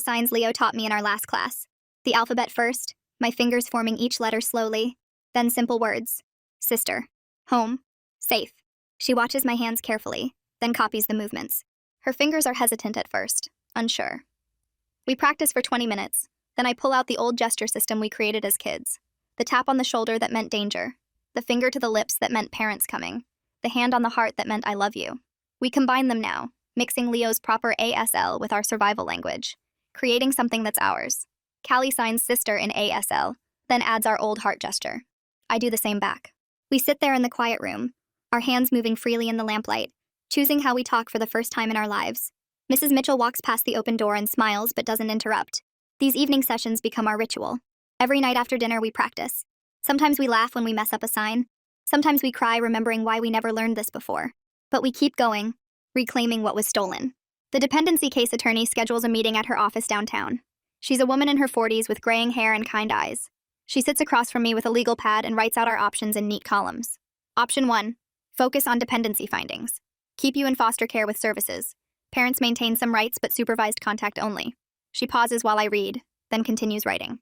signs Leo taught me in our last class. The alphabet first, my fingers forming each letter slowly, then simple words. Sister. Home. Safe. She watches my hands carefully, then copies the movements. Her fingers are hesitant at first, unsure. We practice for 20 minutes, then I pull out the old gesture system we created as kids. The tap on the shoulder that meant danger, the finger to the lips that meant parents coming, the hand on the heart that meant I love you. We combine them now, mixing Leo's proper ASL with our survival language, creating something that's ours. Callie signs sister in ASL, then adds our old heart gesture. I do the same back. We sit there in the quiet room, our hands moving freely in the lamplight, choosing how we talk for the first time in our lives. Mrs. Mitchell walks past the open door and smiles but doesn't interrupt. These evening sessions become our ritual. Every night after dinner we practice. Sometimes we laugh when we mess up a sign. Sometimes we cry remembering why we never learned this before. But we keep going, reclaiming what was stolen. The dependency case attorney schedules a meeting at her office downtown. She's a woman in her 40s with graying hair and kind eyes. She sits across from me with a legal pad and writes out our options in neat columns. Option 1. Focus on dependency findings. Keep you in foster care with services. Parents maintain some rights but supervised contact only. She pauses while I read, then continues writing.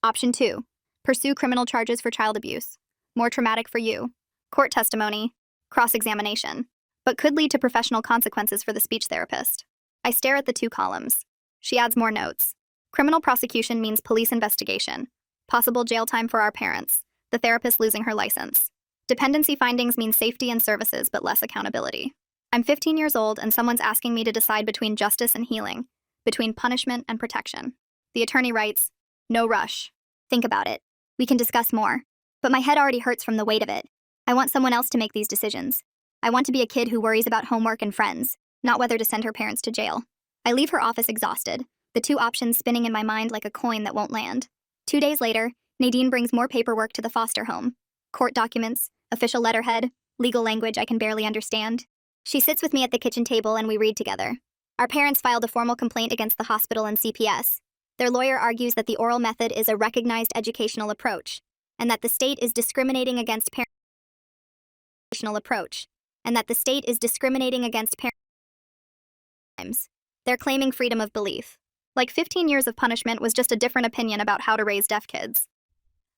Option 2. Pursue criminal charges for child abuse. More traumatic for you. Court testimony. Cross-examination. But could lead to professional consequences for the speech therapist. I stare at the 2 columns. She adds more notes. Criminal prosecution means police investigation. Possible jail time for our parents. The therapist losing her license. Dependency findings mean safety and services but less accountability. I'm 15 years old and someone's asking me to decide between justice and healing, between punishment and protection. The attorney writes, no rush. Think about it. We can discuss more. But my head already hurts from the weight of it. I want someone else to make these decisions. I want to be a kid who worries about homework and friends, not whether to send her parents to jail. I leave her office exhausted, the 2 options spinning in my mind like a coin that won't land. 2 days later, Nadine brings more paperwork to the foster home. Court documents, official letterhead, legal language I can barely understand. She sits with me at the kitchen table and we read together. Our parents filed a formal complaint against the hospital and CPS. Their lawyer argues that the oral method is a recognized educational approach, and that the state is discriminating against parents. They're claiming freedom of belief. Like 15 years of punishment was just a different opinion about how to raise deaf kids.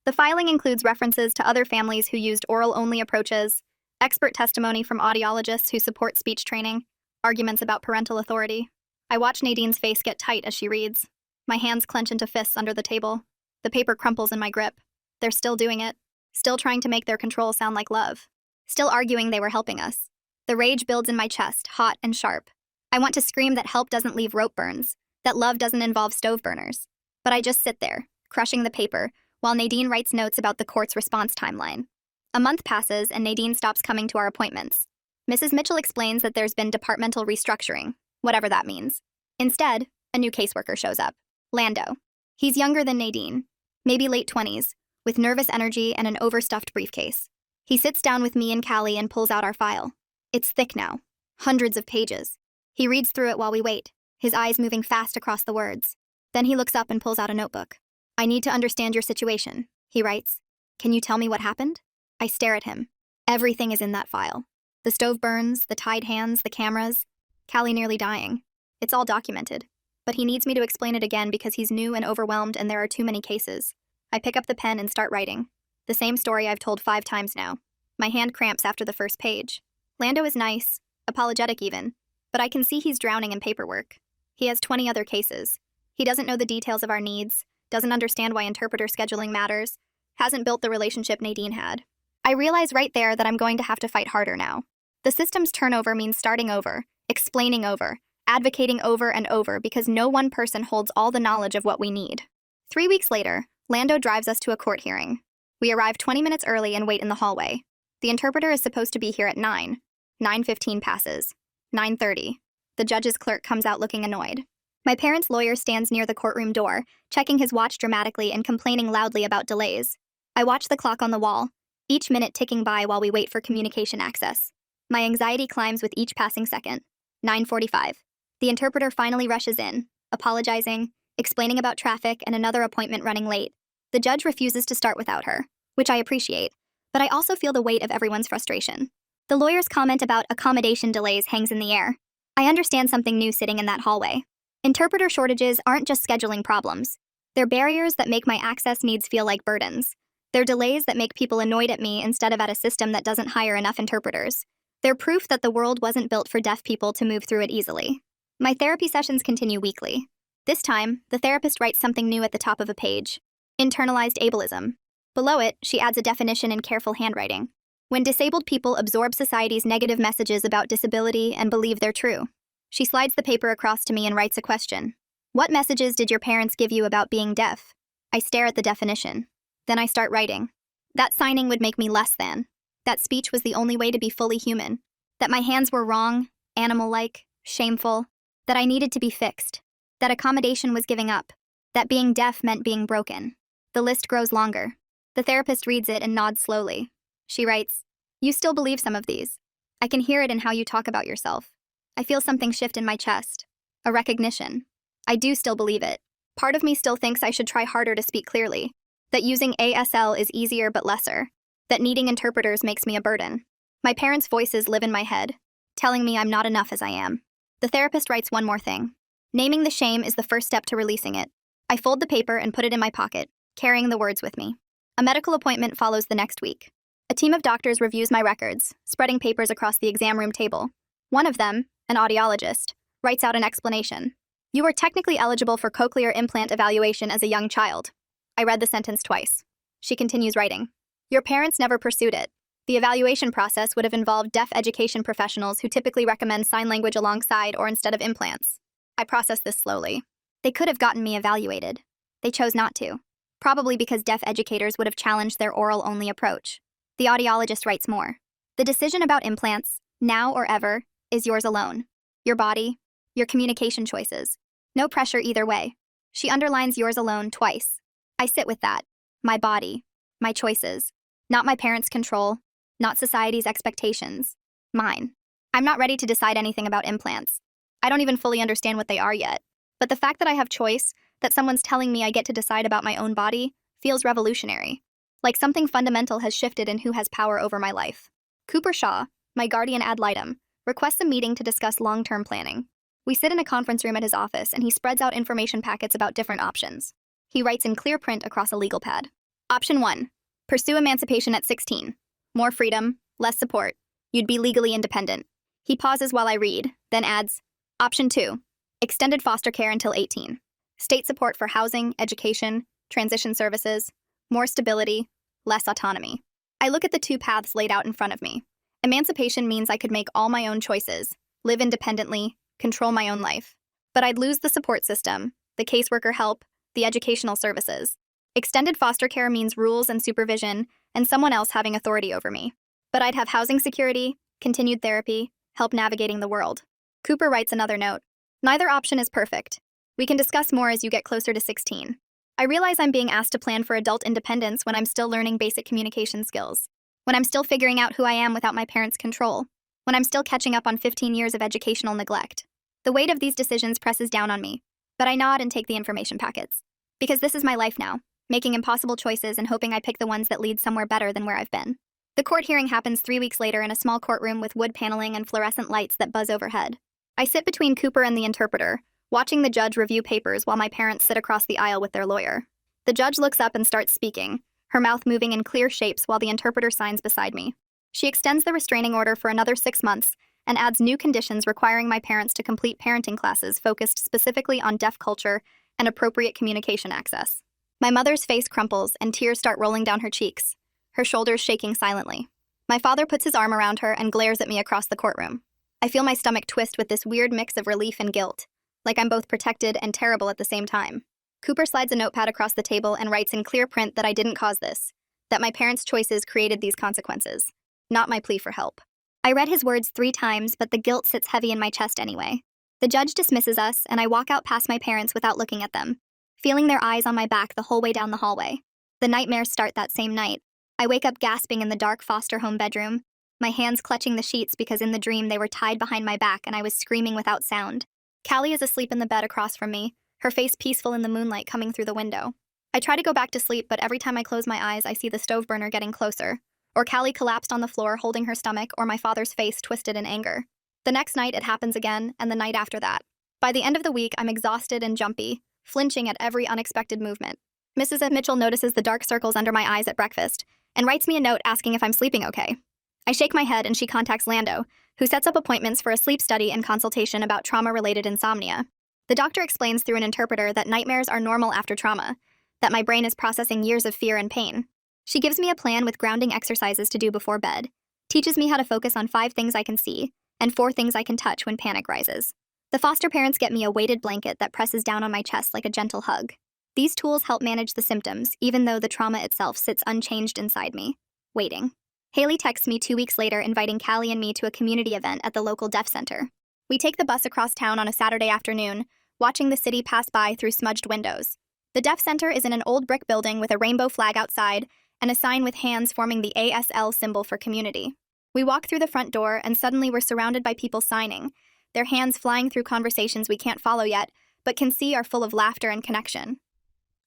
The filing includes references to other families who used oral-only approaches, expert testimony from audiologists who support speech training, arguments about parental authority. I watch Nadine's face get tight as she reads. My hands clench into fists under the table. The paper crumples in my grip. They're still doing it. Still trying to make their control sound like love. Still arguing they were helping us. The rage builds in my chest, hot and sharp. I want to scream that help doesn't leave rope burns, that love doesn't involve stove burners. But I just sit there, crushing the paper, while Nadine writes notes about the court's response timeline. A month passes and Nadine stops coming to our appointments. Mrs. Mitchell explains that there's been departmental restructuring, whatever that means. Instead, a new caseworker shows up. Lando. He's younger than Nadine, maybe late 20s, with nervous energy and an overstuffed briefcase. He sits down with me and Callie and pulls out our file. It's thick now, hundreds of pages. He reads through it while we wait, his eyes moving fast across the words. Then he looks up and pulls out a notebook. I need to understand your situation, he writes. Can you tell me what happened? I stare at him. Everything is in that file. The stove burns, the tied hands, the cameras. Callie nearly dying. It's all documented. But he needs me to explain it again because he's new and overwhelmed and there are too many cases. I pick up the pen and start writing. The same story I've told 5 times now. My hand cramps after the first page. Lando is nice, apologetic even, but I can see he's drowning in paperwork. He has 20 other cases. He doesn't know the details of our needs, doesn't understand why interpreter scheduling matters, hasn't built the relationship Nadine had. I realize right there that I'm going to have to fight harder now. The system's turnover means starting over, explaining over, advocating over and over because no one person holds all the knowledge of what we need. 3 weeks later, Lando drives us to a court hearing. We arrive 20 minutes early and wait in the hallway. The interpreter is supposed to be here at 9. 9:15 passes. 9:30. The judge's clerk comes out looking annoyed. My parents' lawyer stands near the courtroom door, checking his watch dramatically and complaining loudly about delays. I watch the clock on the wall, each minute ticking by while we wait for communication access. My anxiety climbs with each passing second. 9:45. The interpreter finally rushes in, apologizing, explaining about traffic and another appointment running late. The judge refuses to start without her, which I appreciate, but I also feel the weight of everyone's frustration. The lawyer's comment about accommodation delays hangs in the air. I understand something new sitting in that hallway. Interpreter shortages aren't just scheduling problems. They're barriers that make my access needs feel like burdens. They're delays that make people annoyed at me instead of at a system that doesn't hire enough interpreters. They're proof that the world wasn't built for deaf people to move through it easily. My therapy sessions continue weekly. This time, the therapist writes something new at the top of a page. Internalized ableism. Below it, she adds a definition in careful handwriting. When disabled people absorb society's negative messages about disability and believe they're true. She slides the paper across to me and writes a question. What messages did your parents give you about being deaf? I stare at the definition. Then I start writing. That signing would make me less than. That speech was the only way to be fully human. That my hands were wrong, animal-like, shameful. That I needed to be fixed. That accommodation was giving up. That being deaf meant being broken. The list grows longer. The therapist reads it and nods slowly. She writes, "You still believe some of these. I can hear it in how you talk about yourself. I feel something shift in my chest. A recognition. I do still believe it. Part of me still thinks I should try harder to speak clearly. That using ASL is easier but lesser. That needing interpreters makes me a burden. My parents' voices live in my head, telling me I'm not enough as I am." The therapist writes one more thing. Naming the shame is the first step to releasing it. I fold the paper and put it in my pocket, carrying the words with me. A medical appointment follows the next week. A team of doctors reviews my records, spreading papers across the exam room table. One of them, an audiologist, writes out an explanation. "You were technically eligible for cochlear implant evaluation as a young child." I read the sentence twice. She continues writing. "Your parents never pursued it. The evaluation process would have involved deaf education professionals who typically recommend sign language alongside or instead of implants." I process this slowly. They could have gotten me evaluated. They chose not to. Probably because deaf educators would have challenged their oral-only approach. The audiologist writes more. "The decision about implants, now or ever, is yours alone. Your body, your communication choices. No pressure either way." She underlines yours alone twice. I sit with that. My body, my choices. Not my parents' control, not society's expectations. Mine. I'm not ready to decide anything about implants. I don't even fully understand what they are yet. But the fact that I have choice, that someone's telling me I get to decide about my own body, feels revolutionary. Like something fundamental has shifted in who has power over my life. Cooper Shaw, my guardian ad litem, requests a meeting to discuss long-term planning. We sit in a conference room at his office and he spreads out information packets about different options. He writes in clear print across a legal pad. Option 1. Pursue emancipation at 16. More freedom, less support. You'd be legally independent. He pauses while I read, then adds, Option 2. Extended foster care until 18. State support for housing, education, transition services, more stability, less autonomy. I look at the two paths laid out in front of me. Emancipation means I could make all my own choices, live independently, control my own life. But I'd lose the support system, the caseworker help, the educational services. Extended foster care means rules and supervision, and someone else having authority over me. But I'd have housing security, continued therapy, help navigating the world. Cooper writes another note. Neither option is perfect. We can discuss more as you get closer to 16. I realize I'm being asked to plan for adult independence when I'm still learning basic communication skills. When I'm still figuring out who I am without my parents' control. When I'm still catching up on 15 years of educational neglect. The weight of these decisions presses down on me, but I nod and take the information packets. Because this is my life now, making impossible choices and hoping I pick the ones that lead somewhere better than where I've been. The court hearing happens 3 weeks later in a small courtroom with wood paneling and fluorescent lights that buzz overhead. I sit between Cooper and the interpreter, watching the judge review papers while my parents sit across the aisle with their lawyer. The judge looks up and starts speaking, her mouth moving in clear shapes while the interpreter signs beside me. She extends the restraining order for another 6 months and adds new conditions requiring my parents to complete parenting classes focused specifically on deaf culture and appropriate communication access. My mother's face crumples and tears start rolling down her cheeks, her shoulders shaking silently. My father puts his arm around her and glares at me across the courtroom. I feel my stomach twist with this weird mix of relief and guilt, like I'm both protected and terrible at the same time. Cooper slides a notepad across the table and writes in clear print that I didn't cause this, that my parents' choices created these consequences, not my plea for help. I read his words 3 times, but the guilt sits heavy in my chest anyway. The judge dismisses us, and I walk out past my parents without looking at them, feeling their eyes on my back the whole way down the hallway. The nightmares start that same night. I wake up gasping in the dark foster home bedroom, my hands clutching the sheets because in the dream they were tied behind my back and I was screaming without sound. Callie is asleep in the bed across from me, her face peaceful in the moonlight coming through the window. I try to go back to sleep, but every time I close my eyes, I see the stove burner getting closer, or Callie collapsed on the floor holding her stomach, or my father's face twisted in anger. The next night it happens again, and the night after that. By the end of the week, I'm exhausted and jumpy, flinching at every unexpected movement. Mrs. Mitchell notices the dark circles under my eyes at breakfast and writes me a note asking if I'm sleeping okay. I shake my head and she contacts Lando, who sets up appointments for a sleep study and consultation about trauma-related insomnia. The doctor explains through an interpreter that nightmares are normal after trauma, that my brain is processing years of fear and pain. She gives me a plan with grounding exercises to do before bed, teaches me how to focus on 5 things I can see, and 4 things I can touch when panic rises. The foster parents get me a weighted blanket that presses down on my chest like a gentle hug. These tools help manage the symptoms, even though the trauma itself sits unchanged inside me, waiting. Haley texts me 2 weeks later inviting Callie and me to a community event at the local deaf center. We take the bus across town on a Saturday afternoon, watching the city pass by through smudged windows. The deaf center is in an old brick building with a rainbow flag outside and a sign with hands forming the ASL symbol for community. We walk through the front door and suddenly we're surrounded by people signing, their hands flying through conversations we can't follow yet, but can see are full of laughter and connection.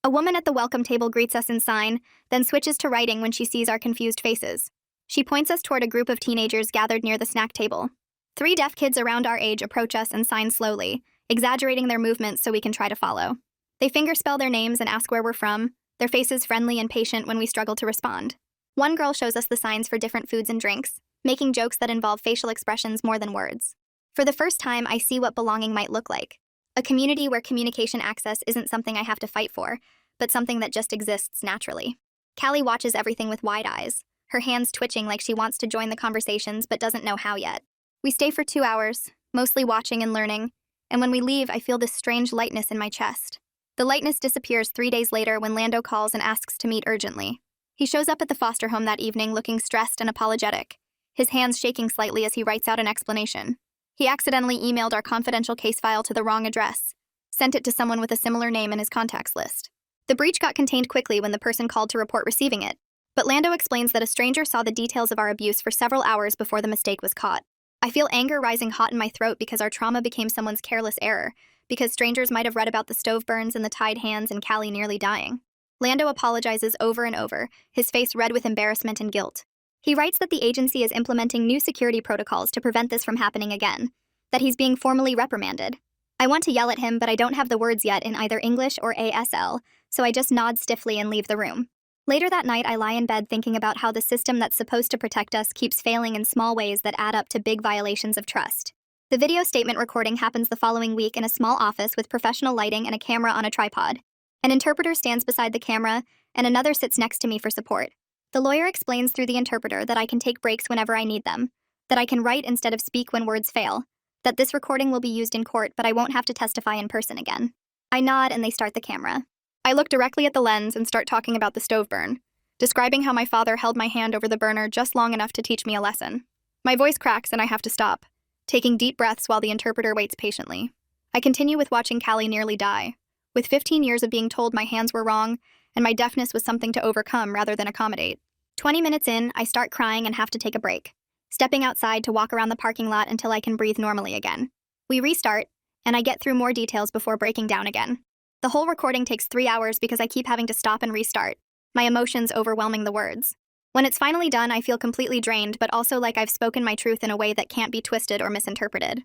A woman at the welcome table greets us in sign, then switches to writing when she sees our confused faces. She points us toward a group of teenagers gathered near the snack table. 3 deaf kids around our age approach us and sign slowly, exaggerating their movements so we can try to follow. They fingerspell their names and ask where we're from, their faces friendly and patient when we struggle to respond. One girl shows us the signs for different foods and drinks, making jokes that involve facial expressions more than words. For the first time, I see what belonging might look like. A community where communication access isn't something I have to fight for, but something that just exists naturally. Callie watches everything with wide eyes, her hands twitching like she wants to join the conversations but doesn't know how yet. We stay for 2 hours, mostly watching and learning, and when we leave, I feel this strange lightness in my chest. The lightness disappears 3 days later when Lando calls and asks to meet urgently. He shows up at the foster home that evening looking stressed and apologetic, his hands shaking slightly as he writes out an explanation. He accidentally emailed our confidential case file to the wrong address, sent it to someone with a similar name in his contacts list. The breach got contained quickly when the person called to report receiving it, but Lando explains that a stranger saw the details of our abuse for several hours before the mistake was caught. I feel anger rising hot in my throat because our trauma became someone's careless error, because strangers might have read about the stove burns and the tied hands and Callie nearly dying. Lando apologizes over and over, his face red with embarrassment and guilt. He writes that the agency is implementing new security protocols to prevent this from happening again, that he's being formally reprimanded. I want to yell at him, but I don't have the words yet in either English or ASL, so I just nod stiffly and leave the room. Later that night, I lie in bed thinking about how the system that's supposed to protect us keeps failing in small ways that add up to big violations of trust. The video statement recording happens the following week in a small office with professional lighting and a camera on a tripod. An interpreter stands beside the camera, and another sits next to me for support. The lawyer explains through the interpreter that I can take breaks whenever I need them, that I can write instead of speak when words fail, that this recording will be used in court but I won't have to testify in person again. I nod and they start the camera. I look directly at the lens and start talking about the stove burn, describing how my father held my hand over the burner just long enough to teach me a lesson. My voice cracks and I have to stop, taking deep breaths while the interpreter waits patiently. I continue with watching Callie nearly die, with 15 years of being told my hands were wrong and my deafness was something to overcome rather than accommodate. 20 minutes in, I start crying and have to take a break, stepping outside to walk around the parking lot until I can breathe normally again. We restart, and I get through more details before breaking down again. The whole recording takes 3 hours because I keep having to stop and restart, my emotions overwhelming the words. When it's finally done, I feel completely drained, but also like I've spoken my truth in a way that can't be twisted or misinterpreted.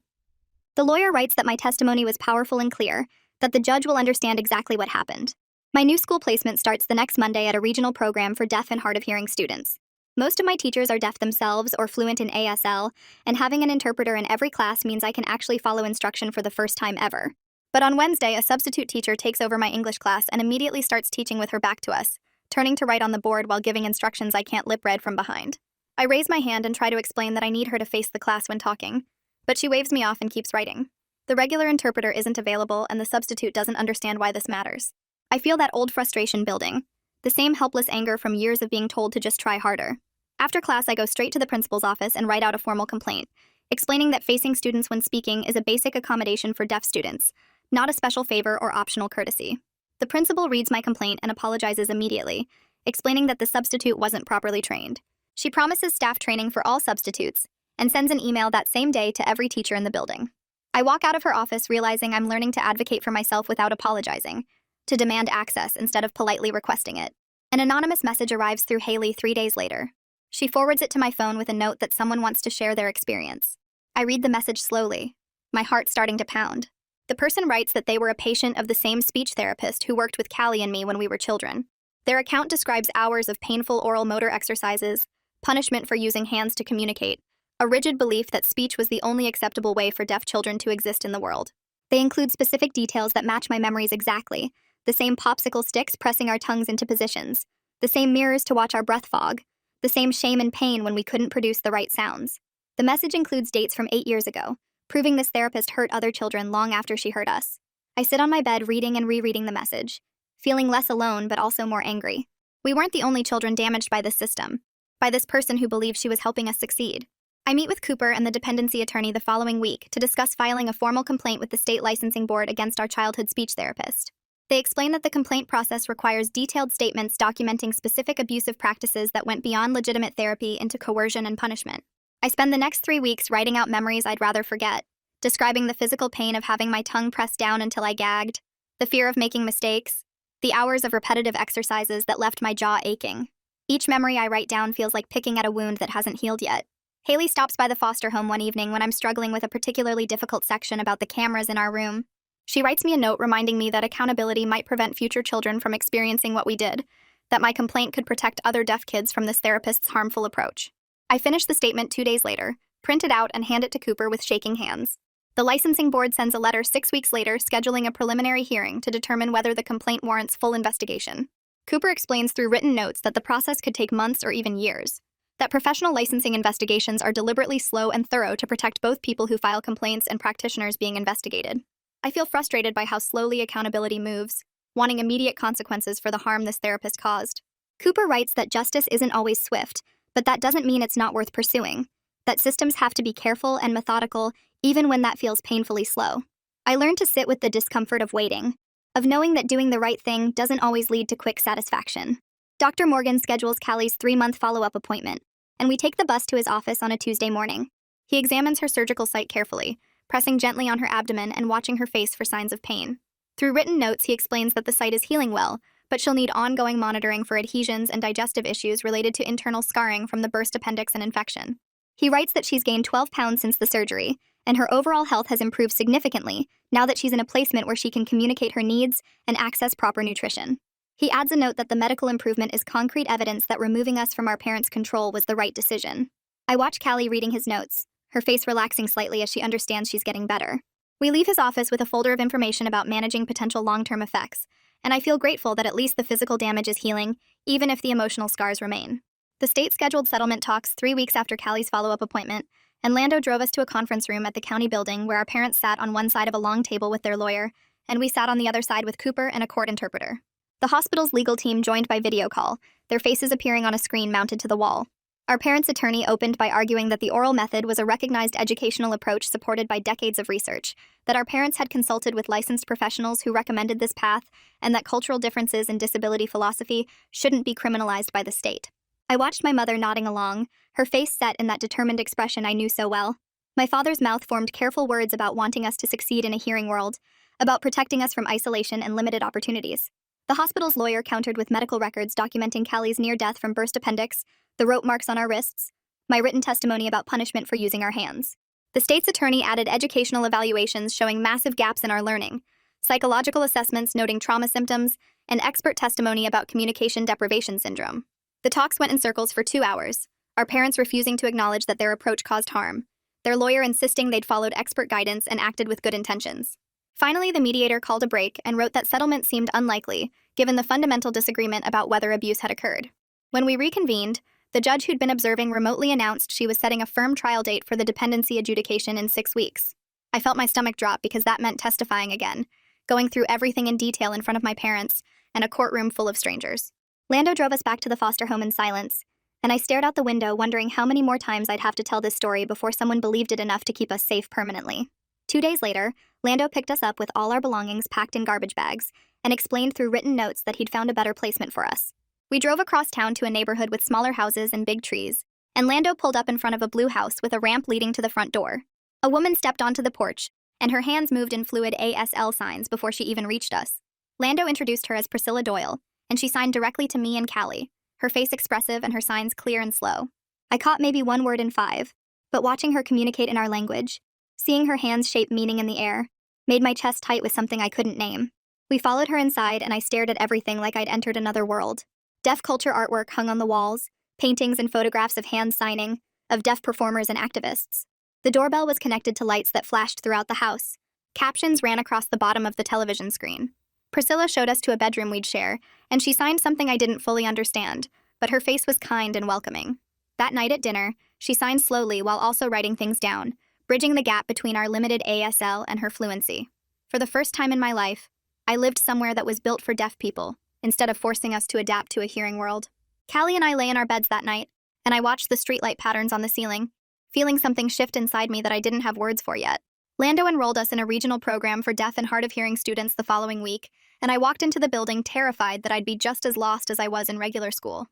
The lawyer writes that my testimony was powerful and clear, that the judge will understand exactly what happened. My new school placement starts the next Monday at a regional program for deaf and hard of hearing students. Most of my teachers are deaf themselves or fluent in ASL, and having an interpreter in every class means I can actually follow instruction for the first time ever. But on Wednesday, a substitute teacher takes over my English class and immediately starts teaching with her back to us, turning to write on the board while giving instructions I can't lip-read from behind. I raise my hand and try to explain that I need her to face the class when talking, but she waves me off and keeps writing. The regular interpreter isn't available and the substitute doesn't understand why this matters. I feel that old frustration building, the same helpless anger from years of being told to just try harder. After class, I go straight to the principal's office and write out a formal complaint, explaining that facing students when speaking is a basic accommodation for deaf students, not a special favor or optional courtesy. The principal reads my complaint and apologizes immediately, explaining that the substitute wasn't properly trained. She promises staff training for all substitutes and sends an email that same day to every teacher in the building. I walk out of her office realizing I'm learning to advocate for myself without apologizing, to demand access instead of politely requesting it. An anonymous message arrives through Haley 3 days later. She forwards it to my phone with a note that someone wants to share their experience. I read the message slowly, my heart starting to pound. The person writes that they were a patient of the same speech therapist who worked with Callie and me when we were children. Their account describes hours of painful oral motor exercises, punishment for using hands to communicate, a rigid belief that speech was the only acceptable way for deaf children to exist in the world. They include specific details that match my memories exactly, the same popsicle sticks pressing our tongues into positions, the same mirrors to watch our breath fog, the same shame and pain when we couldn't produce the right sounds. The message includes dates from 8 years ago, proving this therapist hurt other children long after she hurt us. I sit on my bed reading and rereading the message, feeling less alone but also more angry. We weren't the only children damaged by this system, by this person who believed she was helping us succeed. I meet with Cooper and the dependency attorney the following week to discuss filing a formal complaint with the state licensing board against our childhood speech therapist. They explain that the complaint process requires detailed statements documenting specific abusive practices that went beyond legitimate therapy into coercion and punishment. I spend the next 3 weeks writing out memories I'd rather forget, describing the physical pain of having my tongue pressed down until I gagged, the fear of making mistakes, the hours of repetitive exercises that left my jaw aching. Each memory I write down feels like picking at a wound that hasn't healed yet. Haley stops by the foster home one evening when I'm struggling with a particularly difficult section about the cameras in our room. She writes me a note reminding me that accountability might prevent future children from experiencing what we did, that my complaint could protect other deaf kids from this therapist's harmful approach. I finish the statement 2 days later, print it out, and hand it to Cooper with shaking hands. The licensing board sends a letter 6 weeks later scheduling a preliminary hearing to determine whether the complaint warrants full investigation. Cooper explains through written notes that the process could take months or even years, that professional licensing investigations are deliberately slow and thorough to protect both people who file complaints and practitioners being investigated. I feel frustrated by how slowly accountability moves, wanting immediate consequences for the harm this therapist caused. Cooper writes that justice isn't always swift, but that doesn't mean it's not worth pursuing, that systems have to be careful and methodical even when that feels painfully slow. I learned to sit with the discomfort of waiting, of knowing that doing the right thing doesn't always lead to quick satisfaction. Dr. Morgan schedules Callie's 3-month follow-up appointment, and we take the bus to his office on a Tuesday morning. He examines her surgical site carefully, pressing gently on her abdomen and watching her face for signs of pain. Through written notes, he explains that the site is healing well, but she'll need ongoing monitoring for adhesions and digestive issues related to internal scarring from the burst appendix and infection. He writes that she's gained 12 pounds since the surgery, and her overall health has improved significantly now that she's in a placement where she can communicate her needs and access proper nutrition. He adds a note that the medical improvement is concrete evidence that removing us from our parents' control was the right decision. I watch Callie reading his notes, her face relaxing slightly as she understands she's getting better. We leave his office with a folder of information about managing potential long-term effects, and I feel grateful that at least the physical damage is healing, even if the emotional scars remain. The state scheduled settlement talks 3 weeks after Callie's follow-up appointment, and Lando drove us to a conference room at the county building where our parents sat on one side of a long table with their lawyer, and we sat on the other side with Cooper and a court interpreter. The hospital's legal team joined by video call, their faces appearing on a screen mounted to the wall. Our parents' attorney opened by arguing that the oral method was a recognized educational approach supported by decades of research, that our parents had consulted with licensed professionals who recommended this path, and that cultural differences in disability philosophy shouldn't be criminalized by the state. I watched my mother nodding along, her face set in that determined expression I knew so well. My father's mouth formed careful words about wanting us to succeed in a hearing world, about protecting us from isolation and limited opportunities. The hospital's lawyer countered with medical records documenting Callie's near death from burst appendix, the rope marks on our wrists, my written testimony about punishment for using our hands. The state's attorney added educational evaluations showing massive gaps in our learning, psychological assessments noting trauma symptoms, and expert testimony about communication deprivation syndrome. The talks went in circles for 2 hours, our parents refusing to acknowledge that their approach caused harm, their lawyer insisting they'd followed expert guidance and acted with good intentions. Finally, the mediator called a break and wrote that settlement seemed unlikely, given the fundamental disagreement about whether abuse had occurred. When we reconvened, the judge who'd been observing remotely announced she was setting a firm trial date for the dependency adjudication in 6 weeks. I felt my stomach drop because that meant testifying again, going through everything in detail in front of my parents and a courtroom full of strangers. Lando drove us back to the foster home in silence, and I stared out the window wondering how many more times I'd have to tell this story before someone believed it enough to keep us safe permanently. 2 days later, Lando picked us up with all our belongings packed in garbage bags and explained through written notes that he'd found a better placement for us. We drove across town to a neighborhood with smaller houses and big trees, and Lando pulled up in front of a blue house with a ramp leading to the front door. A woman stepped onto the porch, and her hands moved in fluid ASL signs before she even reached us. Lando introduced her as Priscilla Doyle, and she signed directly to me and Callie, her face expressive and her signs clear and slow. I caught maybe 1 word in 5, but watching her communicate in our language, seeing her hands shape meaning in the air, made my chest tight with something I couldn't name. We followed her inside, and I stared at everything like I'd entered another world. Deaf culture artwork hung on the walls, paintings and photographs of hand signing, of deaf performers and activists. The doorbell was connected to lights that flashed throughout the house. Captions ran across the bottom of the television screen. Priscilla showed us to a bedroom we'd share, and she signed something I didn't fully understand, but her face was kind and welcoming. That night at dinner, she signed slowly while also writing things down, bridging the gap between our limited ASL and her fluency. For the first time in my life, I lived somewhere that was built for deaf people, instead of forcing us to adapt to a hearing world. Callie and I lay in our beds that night, and I watched the streetlight patterns on the ceiling, feeling something shift inside me that I didn't have words for yet. Lando enrolled us in a regional program for deaf and hard of hearing students the following week, and I walked into the building terrified that I'd be just as lost as I was in regular school.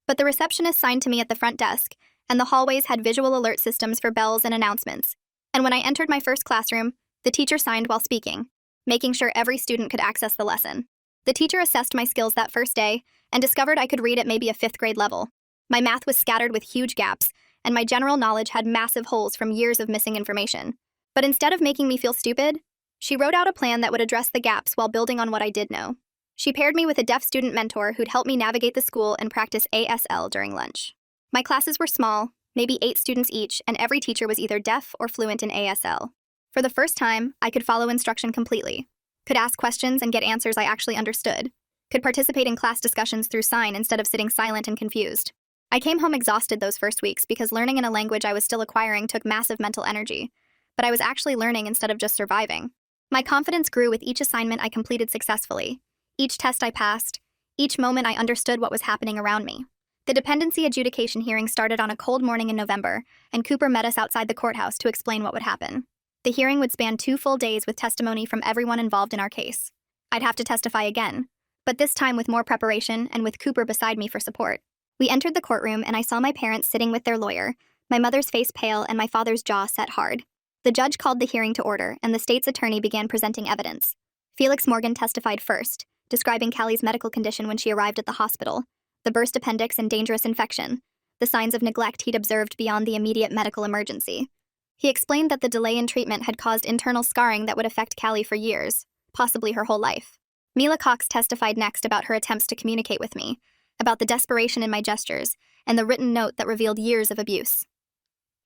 But the receptionist signed to me at the front desk, and the hallways had visual alert systems for bells and announcements. And when I entered my first classroom, the teacher signed while speaking, making sure every student could access the lesson. The teacher assessed my skills that first day and discovered I could read at maybe a 5th grade level. My math was scattered with huge gaps, and my general knowledge had massive holes from years of missing information. But instead of making me feel stupid, she wrote out a plan that would address the gaps while building on what I did know. She paired me with a deaf student mentor who'd help me navigate the school and practice ASL during lunch. My classes were small, maybe 8 students each, and every teacher was either deaf or fluent in ASL. For the first time, I could follow instruction completely, could ask questions and get answers I actually understood, could participate in class discussions through sign instead of sitting silent and confused. I came home exhausted those first weeks because learning in a language I was still acquiring took massive mental energy, but I was actually learning instead of just surviving. My confidence grew with each assignment I completed successfully, each test I passed, each moment I understood what was happening around me. The dependency adjudication hearing started on a cold morning in November, and Cooper met us outside the courthouse to explain what would happen. The hearing would span 2 full days with testimony from everyone involved in our case. I'd have to testify again, but this time with more preparation and with Cooper beside me for support. We entered the courtroom, and I saw my parents sitting with their lawyer, my mother's face pale and my father's jaw set hard. The judge called the hearing to order, and the state's attorney began presenting evidence. Felix Morgan testified first, describing Callie's medical condition when she arrived at the hospital, the burst appendix and dangerous infection, the signs of neglect he'd observed beyond the immediate medical emergency. He explained that the delay in treatment had caused internal scarring that would affect Callie for years, possibly her whole life. Mila Cox testified next about her attempts to communicate with me, about the desperation in my gestures, and the written note that revealed years of abuse.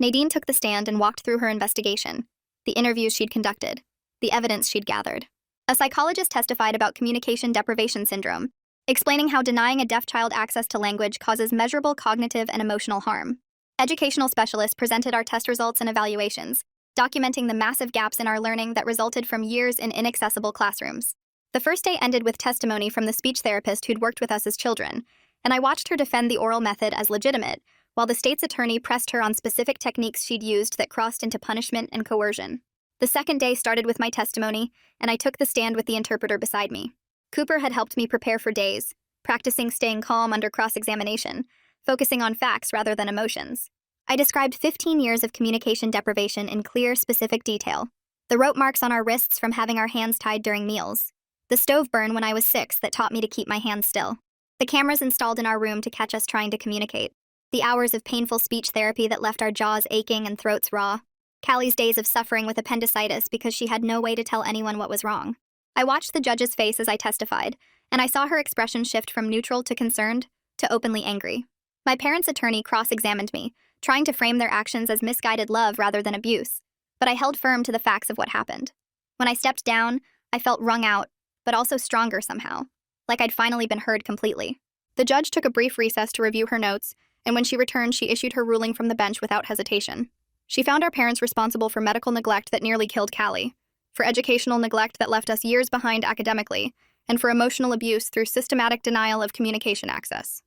Nadine took the stand and walked through her investigation, the interviews she'd conducted, the evidence she'd gathered. A psychologist testified about communication deprivation syndrome, explaining how denying a deaf child access to language causes measurable cognitive and emotional harm. Educational specialists presented our test results and evaluations, documenting the massive gaps in our learning that resulted from years in inaccessible classrooms. The first day ended with testimony from the speech therapist who'd worked with us as children, and I watched her defend the oral method as legitimate, while the state's attorney pressed her on specific techniques she'd used that crossed into punishment and coercion. The second day started with my testimony, and I took the stand with the interpreter beside me. Cooper had helped me prepare for days, practicing staying calm under cross-examination, focusing on facts rather than emotions. I described 15 years of communication deprivation in clear, specific detail. The rope marks on our wrists from having our hands tied during meals. The stove burn when I was 6 that taught me to keep my hands still. The cameras installed in our room to catch us trying to communicate. The hours of painful speech therapy that left our jaws aching and throats raw. Callie's days of suffering with appendicitis because she had no way to tell anyone what was wrong. I watched the judge's face as I testified, and I saw her expression shift from neutral to concerned to openly angry. My parents' attorney cross-examined me, trying to frame their actions as misguided love rather than abuse, but I held firm to the facts of what happened. When I stepped down, I felt wrung out, but also stronger somehow, like I'd finally been heard completely. The judge took a brief recess to review her notes, and when she returned, she issued her ruling from the bench without hesitation. She found our parents responsible for medical neglect that nearly killed Callie, for educational neglect that left us years behind academically, and for emotional abuse through systematic denial of communication access.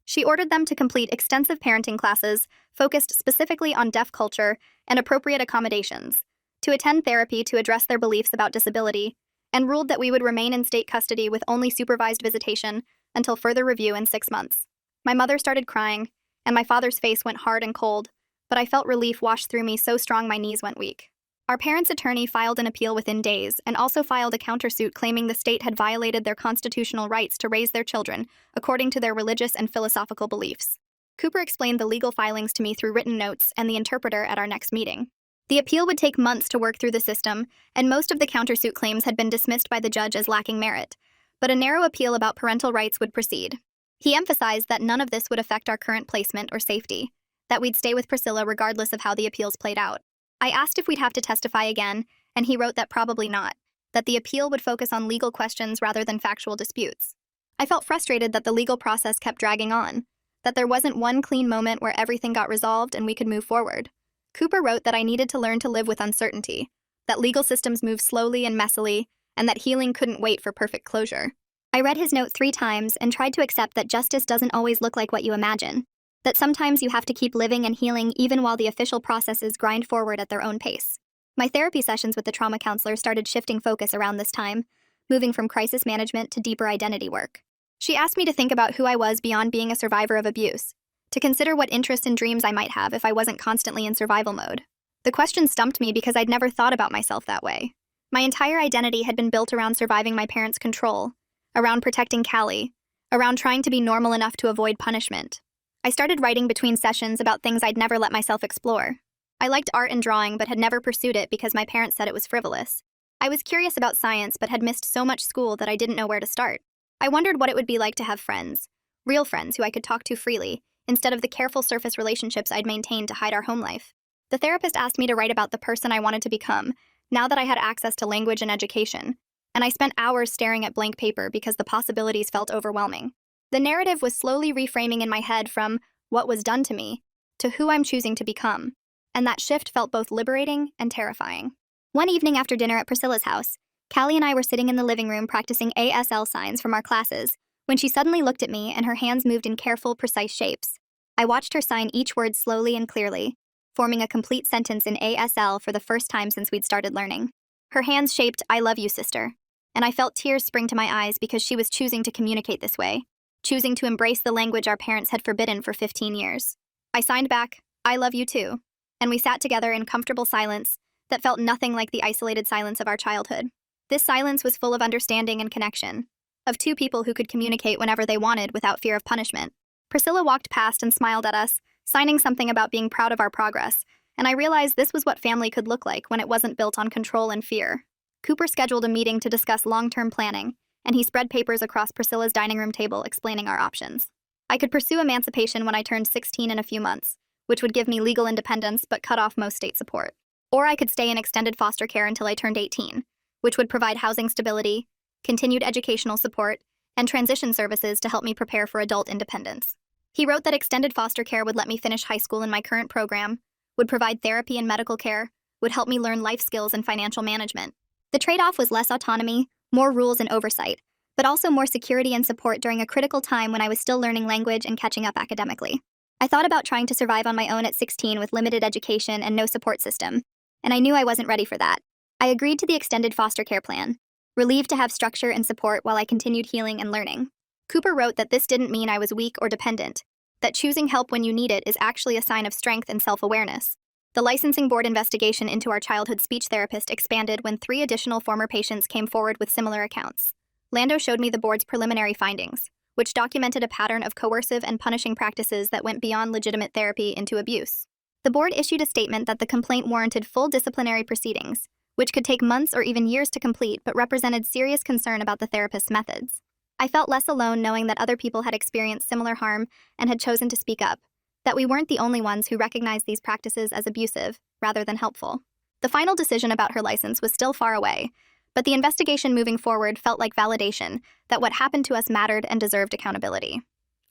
She ordered them to complete extensive parenting classes focused specifically on deaf culture and appropriate accommodations, to attend therapy to address their beliefs about disability, and ruled that we would remain in state custody with only supervised visitation until further review in 6 months. My mother started crying, and my father's face went hard and cold, but I felt relief wash through me so strong my knees went weak. Our parents' attorney filed an appeal within days and also filed a countersuit claiming the state had violated their constitutional rights to raise their children according to their religious and philosophical beliefs. Cooper explained the legal filings to me through written notes and the interpreter at our next meeting. The appeal would take months to work through the system, and most of the countersuit claims had been dismissed by the judge as lacking merit, but a narrow appeal about parental rights would proceed. He emphasized that none of this would affect our current placement or safety, that we'd stay with Priscilla regardless of how the appeals played out. I asked if we'd have to testify again, and he wrote that probably not, that the appeal would focus on legal questions rather than factual disputes. I felt frustrated that the legal process kept dragging on, that there wasn't one clean moment where everything got resolved and we could move forward. Cooper wrote that I needed to learn to live with uncertainty, that legal systems move slowly and messily, and that healing couldn't wait for perfect closure. I read his note 3 times and tried to accept that justice doesn't always look like what you imagine, that sometimes you have to keep living and healing even while the official processes grind forward at their own pace. My therapy sessions with the trauma counselor started shifting focus around this time, moving from crisis management to deeper identity work. She asked me to think about who I was beyond being a survivor of abuse, to consider what interests and dreams I might have if I wasn't constantly in survival mode. The question stumped me because I'd never thought about myself that way. My entire identity had been built around surviving my parents' control, around protecting Callie, around trying to be normal enough to avoid punishment. I started writing between sessions about things I'd never let myself explore. I liked art and drawing but had never pursued it because my parents said it was frivolous. I was curious about science but had missed so much school that I didn't know where to start. I wondered what it would be like to have friends, real friends who I could talk to freely, instead of the careful surface relationships I'd maintained to hide our home life. The therapist asked me to write about the person I wanted to become, now that I had access to language and education, and I spent hours staring at blank paper because the possibilities felt overwhelming. The narrative was slowly reframing in my head from what was done to me to who I'm choosing to become, and that shift felt both liberating and terrifying. One evening after dinner at Priscilla's house, Callie and I were sitting in the living room practicing ASL signs from our classes when she suddenly looked at me and her hands moved in careful, precise shapes. I watched her sign each word slowly and clearly, forming a complete sentence in ASL for the first time since we'd started learning. Her hands shaped, "I love you, sister," and I felt tears spring to my eyes because she was choosing to communicate this way, choosing to embrace the language our parents had forbidden for 15 years. I signed back, "I love you too," and we sat together in comfortable silence that felt nothing like the isolated silence of our childhood. This silence was full of understanding and connection, of two people who could communicate whenever they wanted without fear of punishment. Priscilla walked past and smiled at us, signing something about being proud of our progress, and I realized this was what family could look like when it wasn't built on control and fear. Cooper scheduled a meeting to discuss long-term planning, and he spread papers across Priscilla's dining room table explaining our options. I could pursue emancipation when I turned 16 in a few months, which would give me legal independence but cut off most state support. Or I could stay in extended foster care until I turned 18, which would provide housing stability, continued educational support, and transition services to help me prepare for adult independence. He wrote that extended foster care would let me finish high school in my current program, would provide therapy and medical care, would help me learn life skills and financial management. The trade-off was less autonomy, more rules and oversight, but also more security and support during a critical time when I was still learning language and catching up academically. I thought about trying to survive on my own at 16 with limited education and no support system, and I knew I wasn't ready for that. I agreed to the extended foster care plan, relieved to have structure and support while I continued healing and learning. Cooper wrote that this didn't mean I was weak or dependent, that choosing help when you need it is actually a sign of strength and self-awareness. The licensing board investigation into our childhood speech therapist expanded when 3 additional former patients came forward with similar accounts. Lando showed me the board's preliminary findings, which documented a pattern of coercive and punishing practices that went beyond legitimate therapy into abuse. The board issued a statement that the complaint warranted full disciplinary proceedings, which could take months or even years to complete but represented serious concern about the therapist's methods. I felt less alone knowing that other people had experienced similar harm and had chosen to speak up, that we weren't the only ones who recognized these practices as abusive, rather than helpful. The final decision about her license was still far away, but the investigation moving forward felt like validation that what happened to us mattered and deserved accountability.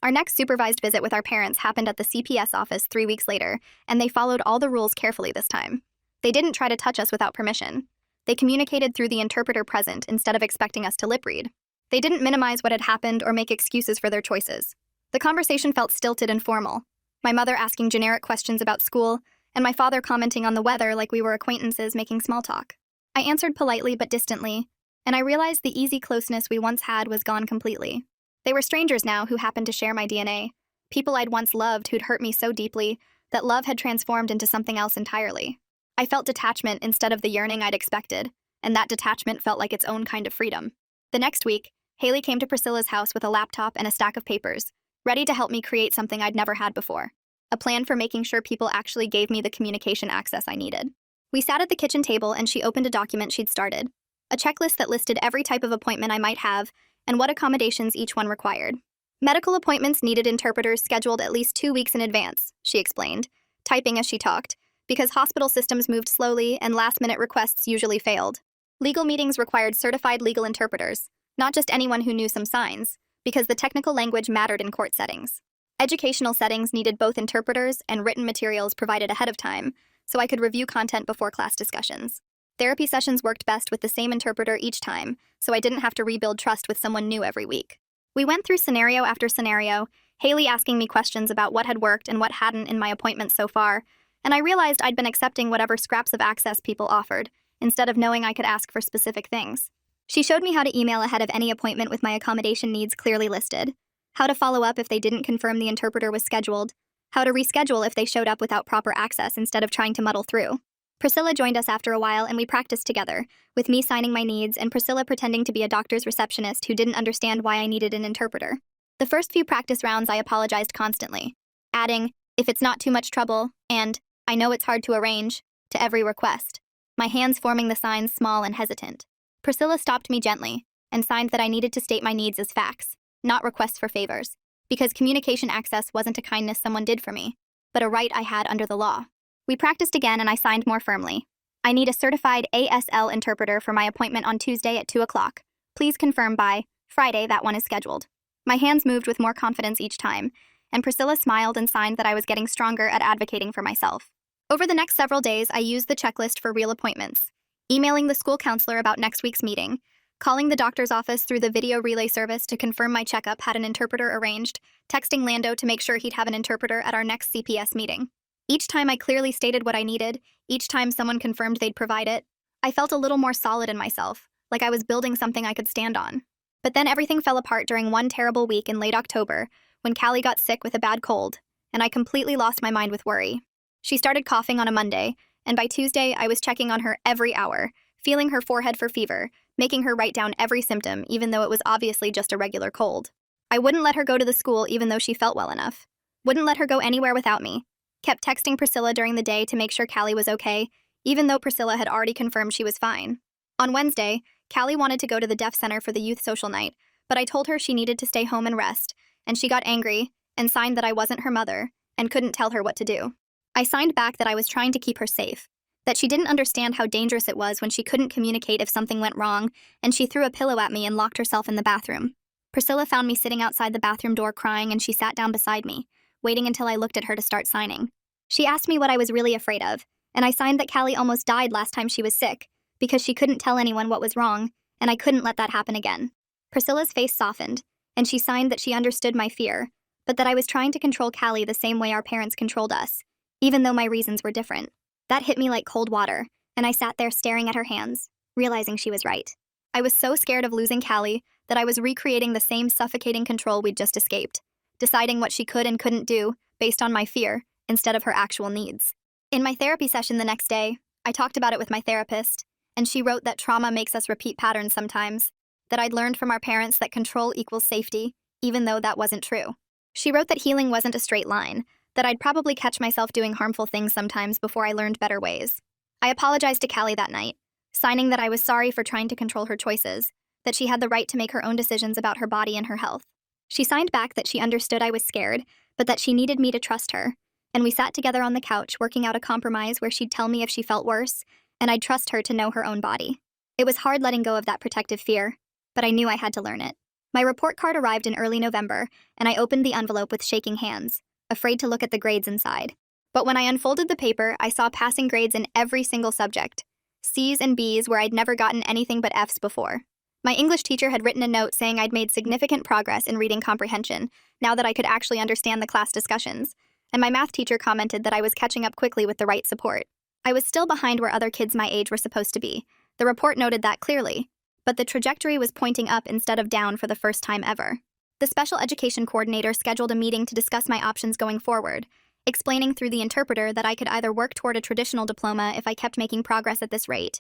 Our next supervised visit with our parents happened at the CPS office 3 weeks later, and they followed all the rules carefully this time. They didn't try to touch us without permission. They communicated through the interpreter present instead of expecting us to lip read. They didn't minimize what had happened or make excuses for their choices. The conversation felt stilted and formal, my mother asking generic questions about school, and my father commenting on the weather like we were acquaintances making small talk. I answered politely but distantly, and I realized the easy closeness we once had was gone completely. They were strangers now who happened to share my DNA, people I'd once loved who'd hurt me so deeply that love had transformed into something else entirely. I felt detachment instead of the yearning I'd expected, and that detachment felt like its own kind of freedom. The next week, Haley came to Priscilla's house with a laptop and a stack of papers, ready to help me create something I'd never had before, a plan for making sure people actually gave me the communication access I needed. We sat at the kitchen table and she opened a document she'd started, a checklist that listed every type of appointment I might have and what accommodations each one required. Medical appointments needed interpreters scheduled at least 2 weeks in advance, she explained, typing as she talked, because hospital systems moved slowly and last-minute requests usually failed. Legal meetings required certified legal interpreters, not just anyone who knew some signs, because the technical language mattered in court settings. Educational settings needed both interpreters and written materials provided ahead of time, so I could review content before class discussions. Therapy sessions worked best with the same interpreter each time, so I didn't have to rebuild trust with someone new every week. We went through scenario after scenario, Haley asking me questions about what had worked and what hadn't in my appointments so far, and I realized I'd been accepting whatever scraps of access people offered, instead of knowing I could ask for specific things. She showed me how to email ahead of any appointment with my accommodation needs clearly listed, how to follow up if they didn't confirm the interpreter was scheduled, how to reschedule if they showed up without proper access instead of trying to muddle through. Priscilla joined us after a while and we practiced together, with me signing my needs and Priscilla pretending to be a doctor's receptionist who didn't understand why I needed an interpreter. The first few practice rounds I apologized constantly, adding, if it's not too much trouble, and, I know it's hard to arrange, to every request, my hands forming the signs small and hesitant. Priscilla stopped me gently and signed that I needed to state my needs as facts, not requests for favors, because communication access wasn't a kindness someone did for me, but a right I had under the law. We practiced again and I signed more firmly. I need a certified ASL interpreter for my appointment on Tuesday at 2 o'clock. Please confirm by Friday that one is scheduled. My hands moved with more confidence each time, and Priscilla smiled and signed that I was getting stronger at advocating for myself. Over the next several days, I used the checklist for real appointments, emailing the school counselor about next week's meeting, calling the doctor's office through the video relay service to confirm my checkup had an interpreter arranged, texting Lando to make sure he'd have an interpreter at our next CPS meeting. Each time I clearly stated what I needed, each time someone confirmed they'd provide it, I felt a little more solid in myself, like I was building something I could stand on. But then everything fell apart during one terrible week in late October, when Callie got sick with a bad cold, and I completely lost my mind with worry. She started coughing on a Monday, and by Tuesday I was checking on her every hour, feeling her forehead for fever, making her write down every symptom even though it was obviously just a regular cold. I wouldn't let her go to the school even though she felt well enough. Wouldn't let her go anywhere without me. Kept texting Priscilla during the day to make sure Callie was okay, even though Priscilla had already confirmed she was fine. On Wednesday, Callie wanted to go to the deaf center for the youth social night, but I told her she needed to stay home and rest, and she got angry and signed that I wasn't her mother and couldn't tell her what to do. I signed back that I was trying to keep her safe, That she didn't understand how dangerous it was when she couldn't communicate if something went wrong, and she threw a pillow at me and locked herself in the bathroom. Priscilla found me sitting outside the bathroom door crying, and she sat down beside me, waiting until I looked at her to start signing. She asked me what I was really afraid of, and I signed that Callie almost died last time she was sick, because she couldn't tell anyone what was wrong, and I couldn't let that happen again. Priscilla's face softened, and she signed that she understood my fear, but that I was trying to control Callie the same way our parents controlled us, even though my reasons were different. That hit me like cold water, and I sat there staring at her hands, realizing she was right. I was so scared of losing Callie that I was recreating the same suffocating control we'd just escaped, deciding what she could and couldn't do based on my fear instead of her actual needs. In my therapy session the next day, I talked about it with my therapist, and she wrote that trauma makes us repeat patterns sometimes, that I'd learned from our parents that control equals safety, even though that wasn't true. She wrote that healing wasn't a straight line, that I'd probably catch myself doing harmful things sometimes before I learned better ways. I apologized to Callie that night, signing that I was sorry for trying to control her choices, that she had the right to make her own decisions about her body and her health. She signed back that she understood I was scared, but that she needed me to trust her, and we sat together on the couch working out a compromise where she'd tell me if she felt worse, and I'd trust her to know her own body. It was hard letting go of that protective fear, but I knew I had to learn it. My report card arrived in early November, and I opened the envelope with shaking hands, afraid to look at the grades inside. But when I unfolded the paper, I saw passing grades in every single subject, C's and B's where I'd never gotten anything but F's before. My English teacher had written a note saying I'd made significant progress in reading comprehension, now that I could actually understand the class discussions, and my math teacher commented that I was catching up quickly with the right support. I was still behind where other kids my age were supposed to be. The report noted that clearly, but the trajectory was pointing up instead of down for the first time ever. The special education coordinator scheduled a meeting to discuss my options going forward, explaining through the interpreter that I could either work toward a traditional diploma if I kept making progress at this rate,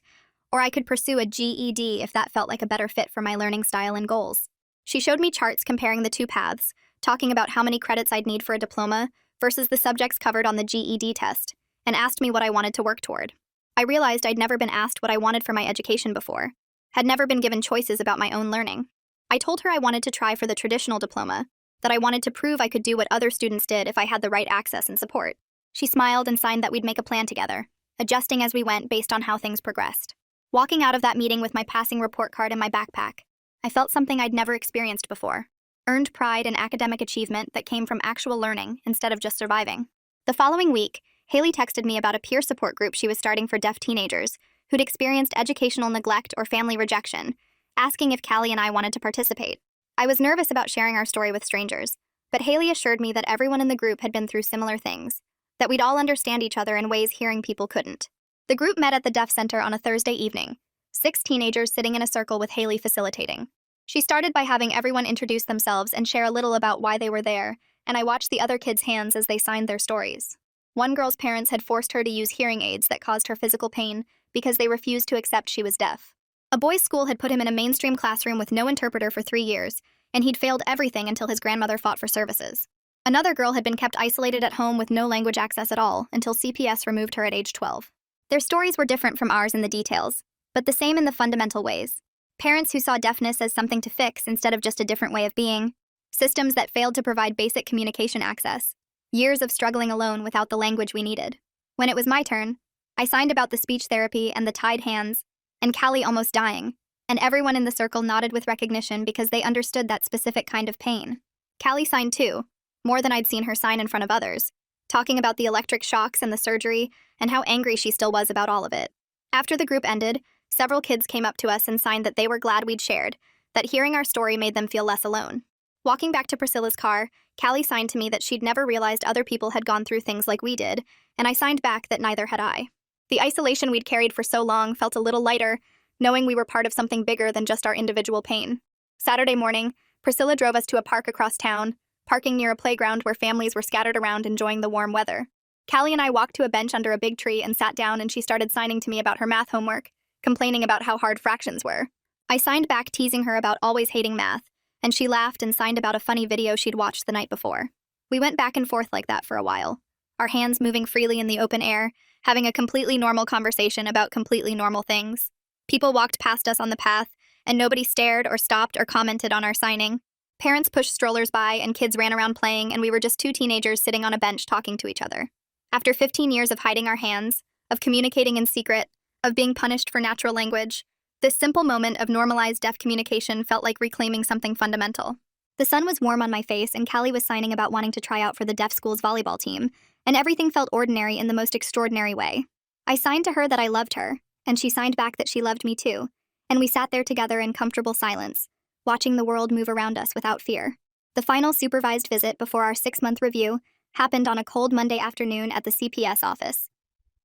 or I could pursue a GED if that felt like a better fit for my learning style and goals. She showed me charts comparing the two paths, talking about how many credits I'd need for a diploma versus the subjects covered on the GED test, and asked me what I wanted to work toward. I realized I'd never been asked what I wanted for my education before, had never been given choices about my own learning. I told her I wanted to try for the traditional diploma, that I wanted to prove I could do what other students did if I had the right access and support. She smiled and signed that we'd make a plan together, adjusting as we went based on how things progressed. Walking out of that meeting with my passing report card in my backpack, I felt something I'd never experienced before. Earned pride and academic achievement that came from actual learning instead of just surviving. The following week, Haley texted me about a peer support group she was starting for deaf teenagers who'd experienced educational neglect or family rejection, asking if Callie and I wanted to participate. I was nervous about sharing our story with strangers, but Haley assured me that everyone in the group had been through similar things, that we'd all understand each other in ways hearing people couldn't. The group met at the Deaf Center on a Thursday evening, 6 teenagers sitting in a circle with Haley facilitating. She started by having everyone introduce themselves and share a little about why they were there, and I watched the other kids' hands as they signed their stories. One girl's parents had forced her to use hearing aids that caused her physical pain because they refused to accept she was deaf. A boy's school had put him in a mainstream classroom with no interpreter for 3 years, and he'd failed everything until his grandmother fought for services. Another girl had been kept isolated at home with no language access at all until CPS removed her at age 12. Their stories were different from ours in the details, but the same in the fundamental ways. Parents who saw deafness as something to fix instead of just a different way of being. Systems that failed to provide basic communication access. Years of struggling alone without the language we needed. When it was my turn, I signed about the speech therapy and the tied hands, and Callie almost dying, and everyone in the circle nodded with recognition because they understood that specific kind of pain. Callie signed too, more than I'd seen her sign in front of others, talking about the electric shocks and the surgery and how angry she still was about all of it. After the group ended, several kids came up to us and signed that they were glad we'd shared, that hearing our story made them feel less alone. Walking back to Priscilla's car, Callie signed to me that she'd never realized other people had gone through things like we did, and I signed back that neither had I. The isolation we'd carried for so long felt a little lighter, knowing we were part of something bigger than just our individual pain. Saturday morning, Priscilla drove us to a park across town, parking near a playground where families were scattered around enjoying the warm weather. Callie and I walked to a bench under a big tree and sat down, and she started signing to me about her math homework, complaining about how hard fractions were. I signed back teasing her about always hating math, and she laughed and signed about a funny video she'd watched the night before. We went back and forth like that for a while, our hands moving freely in the open air, having a completely normal conversation about completely normal things. People walked past us on the path, and nobody stared or stopped or commented on our signing. Parents pushed strollers by, and kids ran around playing, and we were just 2 teenagers sitting on a bench talking to each other. After 15 years of hiding our hands, of communicating in secret, of being punished for natural language. This simple moment of normalized deaf communication felt like reclaiming something fundamental. The sun was warm on my face, and Callie was signing about wanting to try out for the deaf school's volleyball team, and everything felt ordinary in the most extraordinary way. I signed to her that I loved her, and she signed back that she loved me too, and we sat there together in comfortable silence, watching the world move around us without fear. The final supervised visit before our 6-month review happened on a cold Monday afternoon at the CPS office.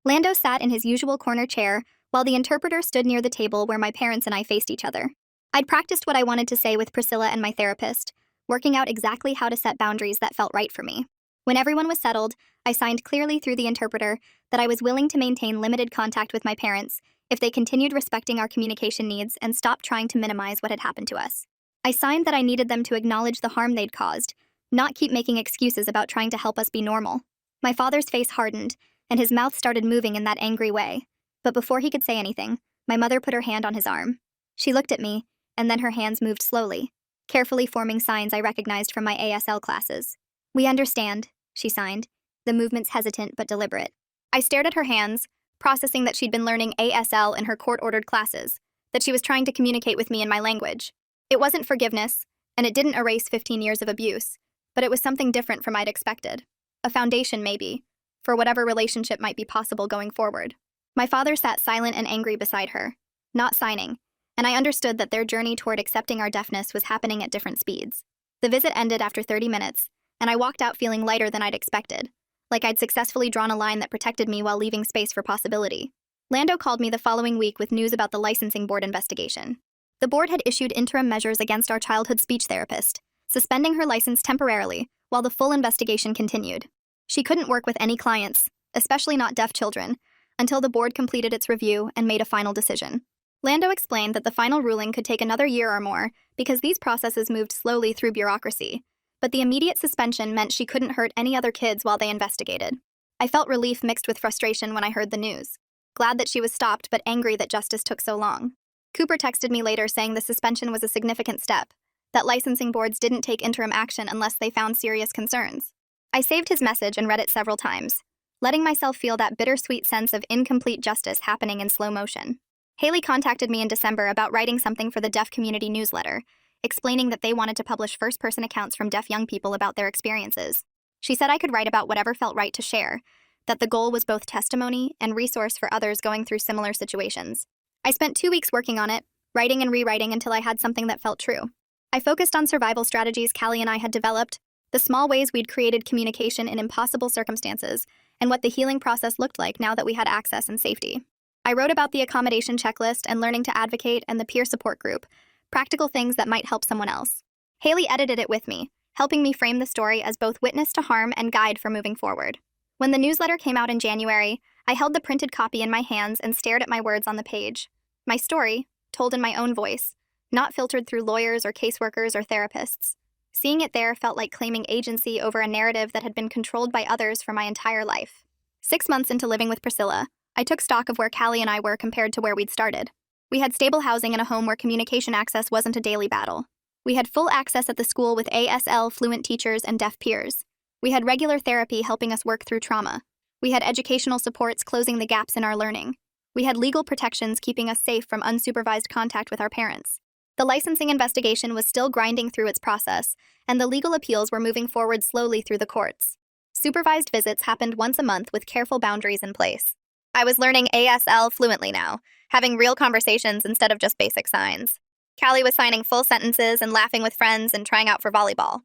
Lando sat in his usual corner chair, while the interpreter stood near the table where my parents and I faced each other. I'd practiced what I wanted to say with Priscilla and my therapist, working out exactly how to set boundaries that felt right for me. When everyone was settled, I signed clearly through the interpreter that I was willing to maintain limited contact with my parents if they continued respecting our communication needs and stopped trying to minimize what had happened to us. I signed that I needed them to acknowledge the harm they'd caused, not keep making excuses about trying to help us be normal. My father's face hardened, and his mouth started moving in that angry way. But before he could say anything, my mother put her hand on his arm. She looked at me, and then her hands moved slowly, carefully forming signs I recognized from my ASL classes. "We understand," she signed, the movements hesitant but deliberate. I stared at her hands, processing that she'd been learning ASL in her court-ordered classes, that she was trying to communicate with me in my language. It wasn't forgiveness, and it didn't erase 15 years of abuse, but it was something different from I'd expected. A foundation, maybe, for whatever relationship might be possible going forward. My father sat silent and angry beside her, not signing, and I understood that their journey toward accepting our deafness was happening at different speeds. The visit ended after 30 minutes, and I walked out feeling lighter than I'd expected, like I'd successfully drawn a line that protected me while leaving space for possibility. Lando called me the following week with news about the licensing board investigation. The board had issued interim measures against our childhood speech therapist, suspending her license temporarily while the full investigation continued. She couldn't work with any clients, especially not deaf children, until the board completed its review and made a final decision. Lando explained that the final ruling could take another year or more because these processes moved slowly through bureaucracy, but the immediate suspension meant she couldn't hurt any other kids while they investigated. I felt relief mixed with frustration when I heard the news, glad that she was stopped but angry that justice took so long. Cooper texted me later saying the suspension was a significant step, that licensing boards didn't take interim action unless they found serious concerns. I saved his message and read it several times, letting myself feel that bittersweet sense of incomplete justice happening in slow motion. Haley contacted me in December about writing something for the deaf community newsletter, explaining that they wanted to publish first-person accounts from deaf young people about their experiences. She said I could write about whatever felt right to share, that the goal was both testimony and resource for others going through similar situations. I spent 2 weeks working on it, writing and rewriting until I had something that felt true. I focused on survival strategies Callie and I had developed, the small ways we'd created communication in impossible circumstances, and what the healing process looked like now that we had access and safety. I wrote about the accommodation checklist and learning to advocate and the peer support group, practical things that might help someone else. Haley edited it with me, helping me frame the story as both witness to harm and guide for moving forward. When the newsletter came out in January, I held the printed copy in my hands and stared at my words on the page. My story, told in my own voice, not filtered through lawyers or caseworkers or therapists. Seeing it there felt like claiming agency over a narrative that had been controlled by others for my entire life. 6 months into living with Priscilla, I took stock of where Callie and I were compared to where we'd started. We had stable housing and a home where communication access wasn't a daily battle. We had full access at the school with ASL fluent teachers and deaf peers. We had regular therapy helping us work through trauma. We had educational supports closing the gaps in our learning. We had legal protections keeping us safe from unsupervised contact with our parents. The licensing investigation was still grinding through its process, and the legal appeals were moving forward slowly through the courts. Supervised visits happened once a month with careful boundaries in place. I was learning ASL fluently now, having real conversations instead of just basic signs. Callie was signing full sentences and laughing with friends and trying out for volleyball.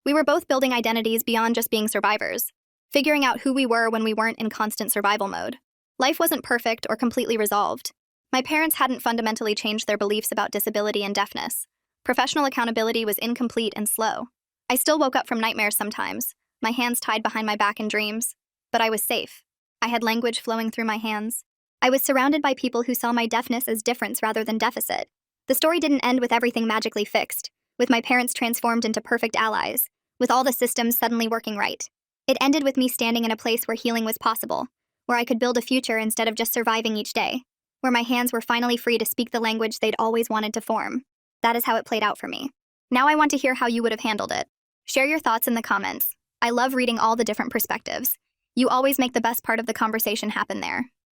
We were both building identities beyond just being survivors, figuring out who we were when we weren't in constant survival mode. Life wasn't perfect or completely resolved. My parents hadn't fundamentally changed their beliefs about disability and deafness. Professional accountability was incomplete and slow. I still woke up from nightmares sometimes, my hands tied behind my back in dreams. But I was safe. I had language flowing through my hands. I was surrounded by people who saw my deafness as difference rather than deficit. The story didn't end with everything magically fixed, with my parents transformed into perfect allies, with all the systems suddenly working right. It ended with me standing in a place where healing was possible, where I could build a future instead of just surviving each day, where my hands were finally free to speak the language they'd always wanted to form. That is how it played out for me. Now I want to hear how you would have handled it. Share your thoughts in the comments. I love reading all the different perspectives. You always make the best part of the conversation happen there.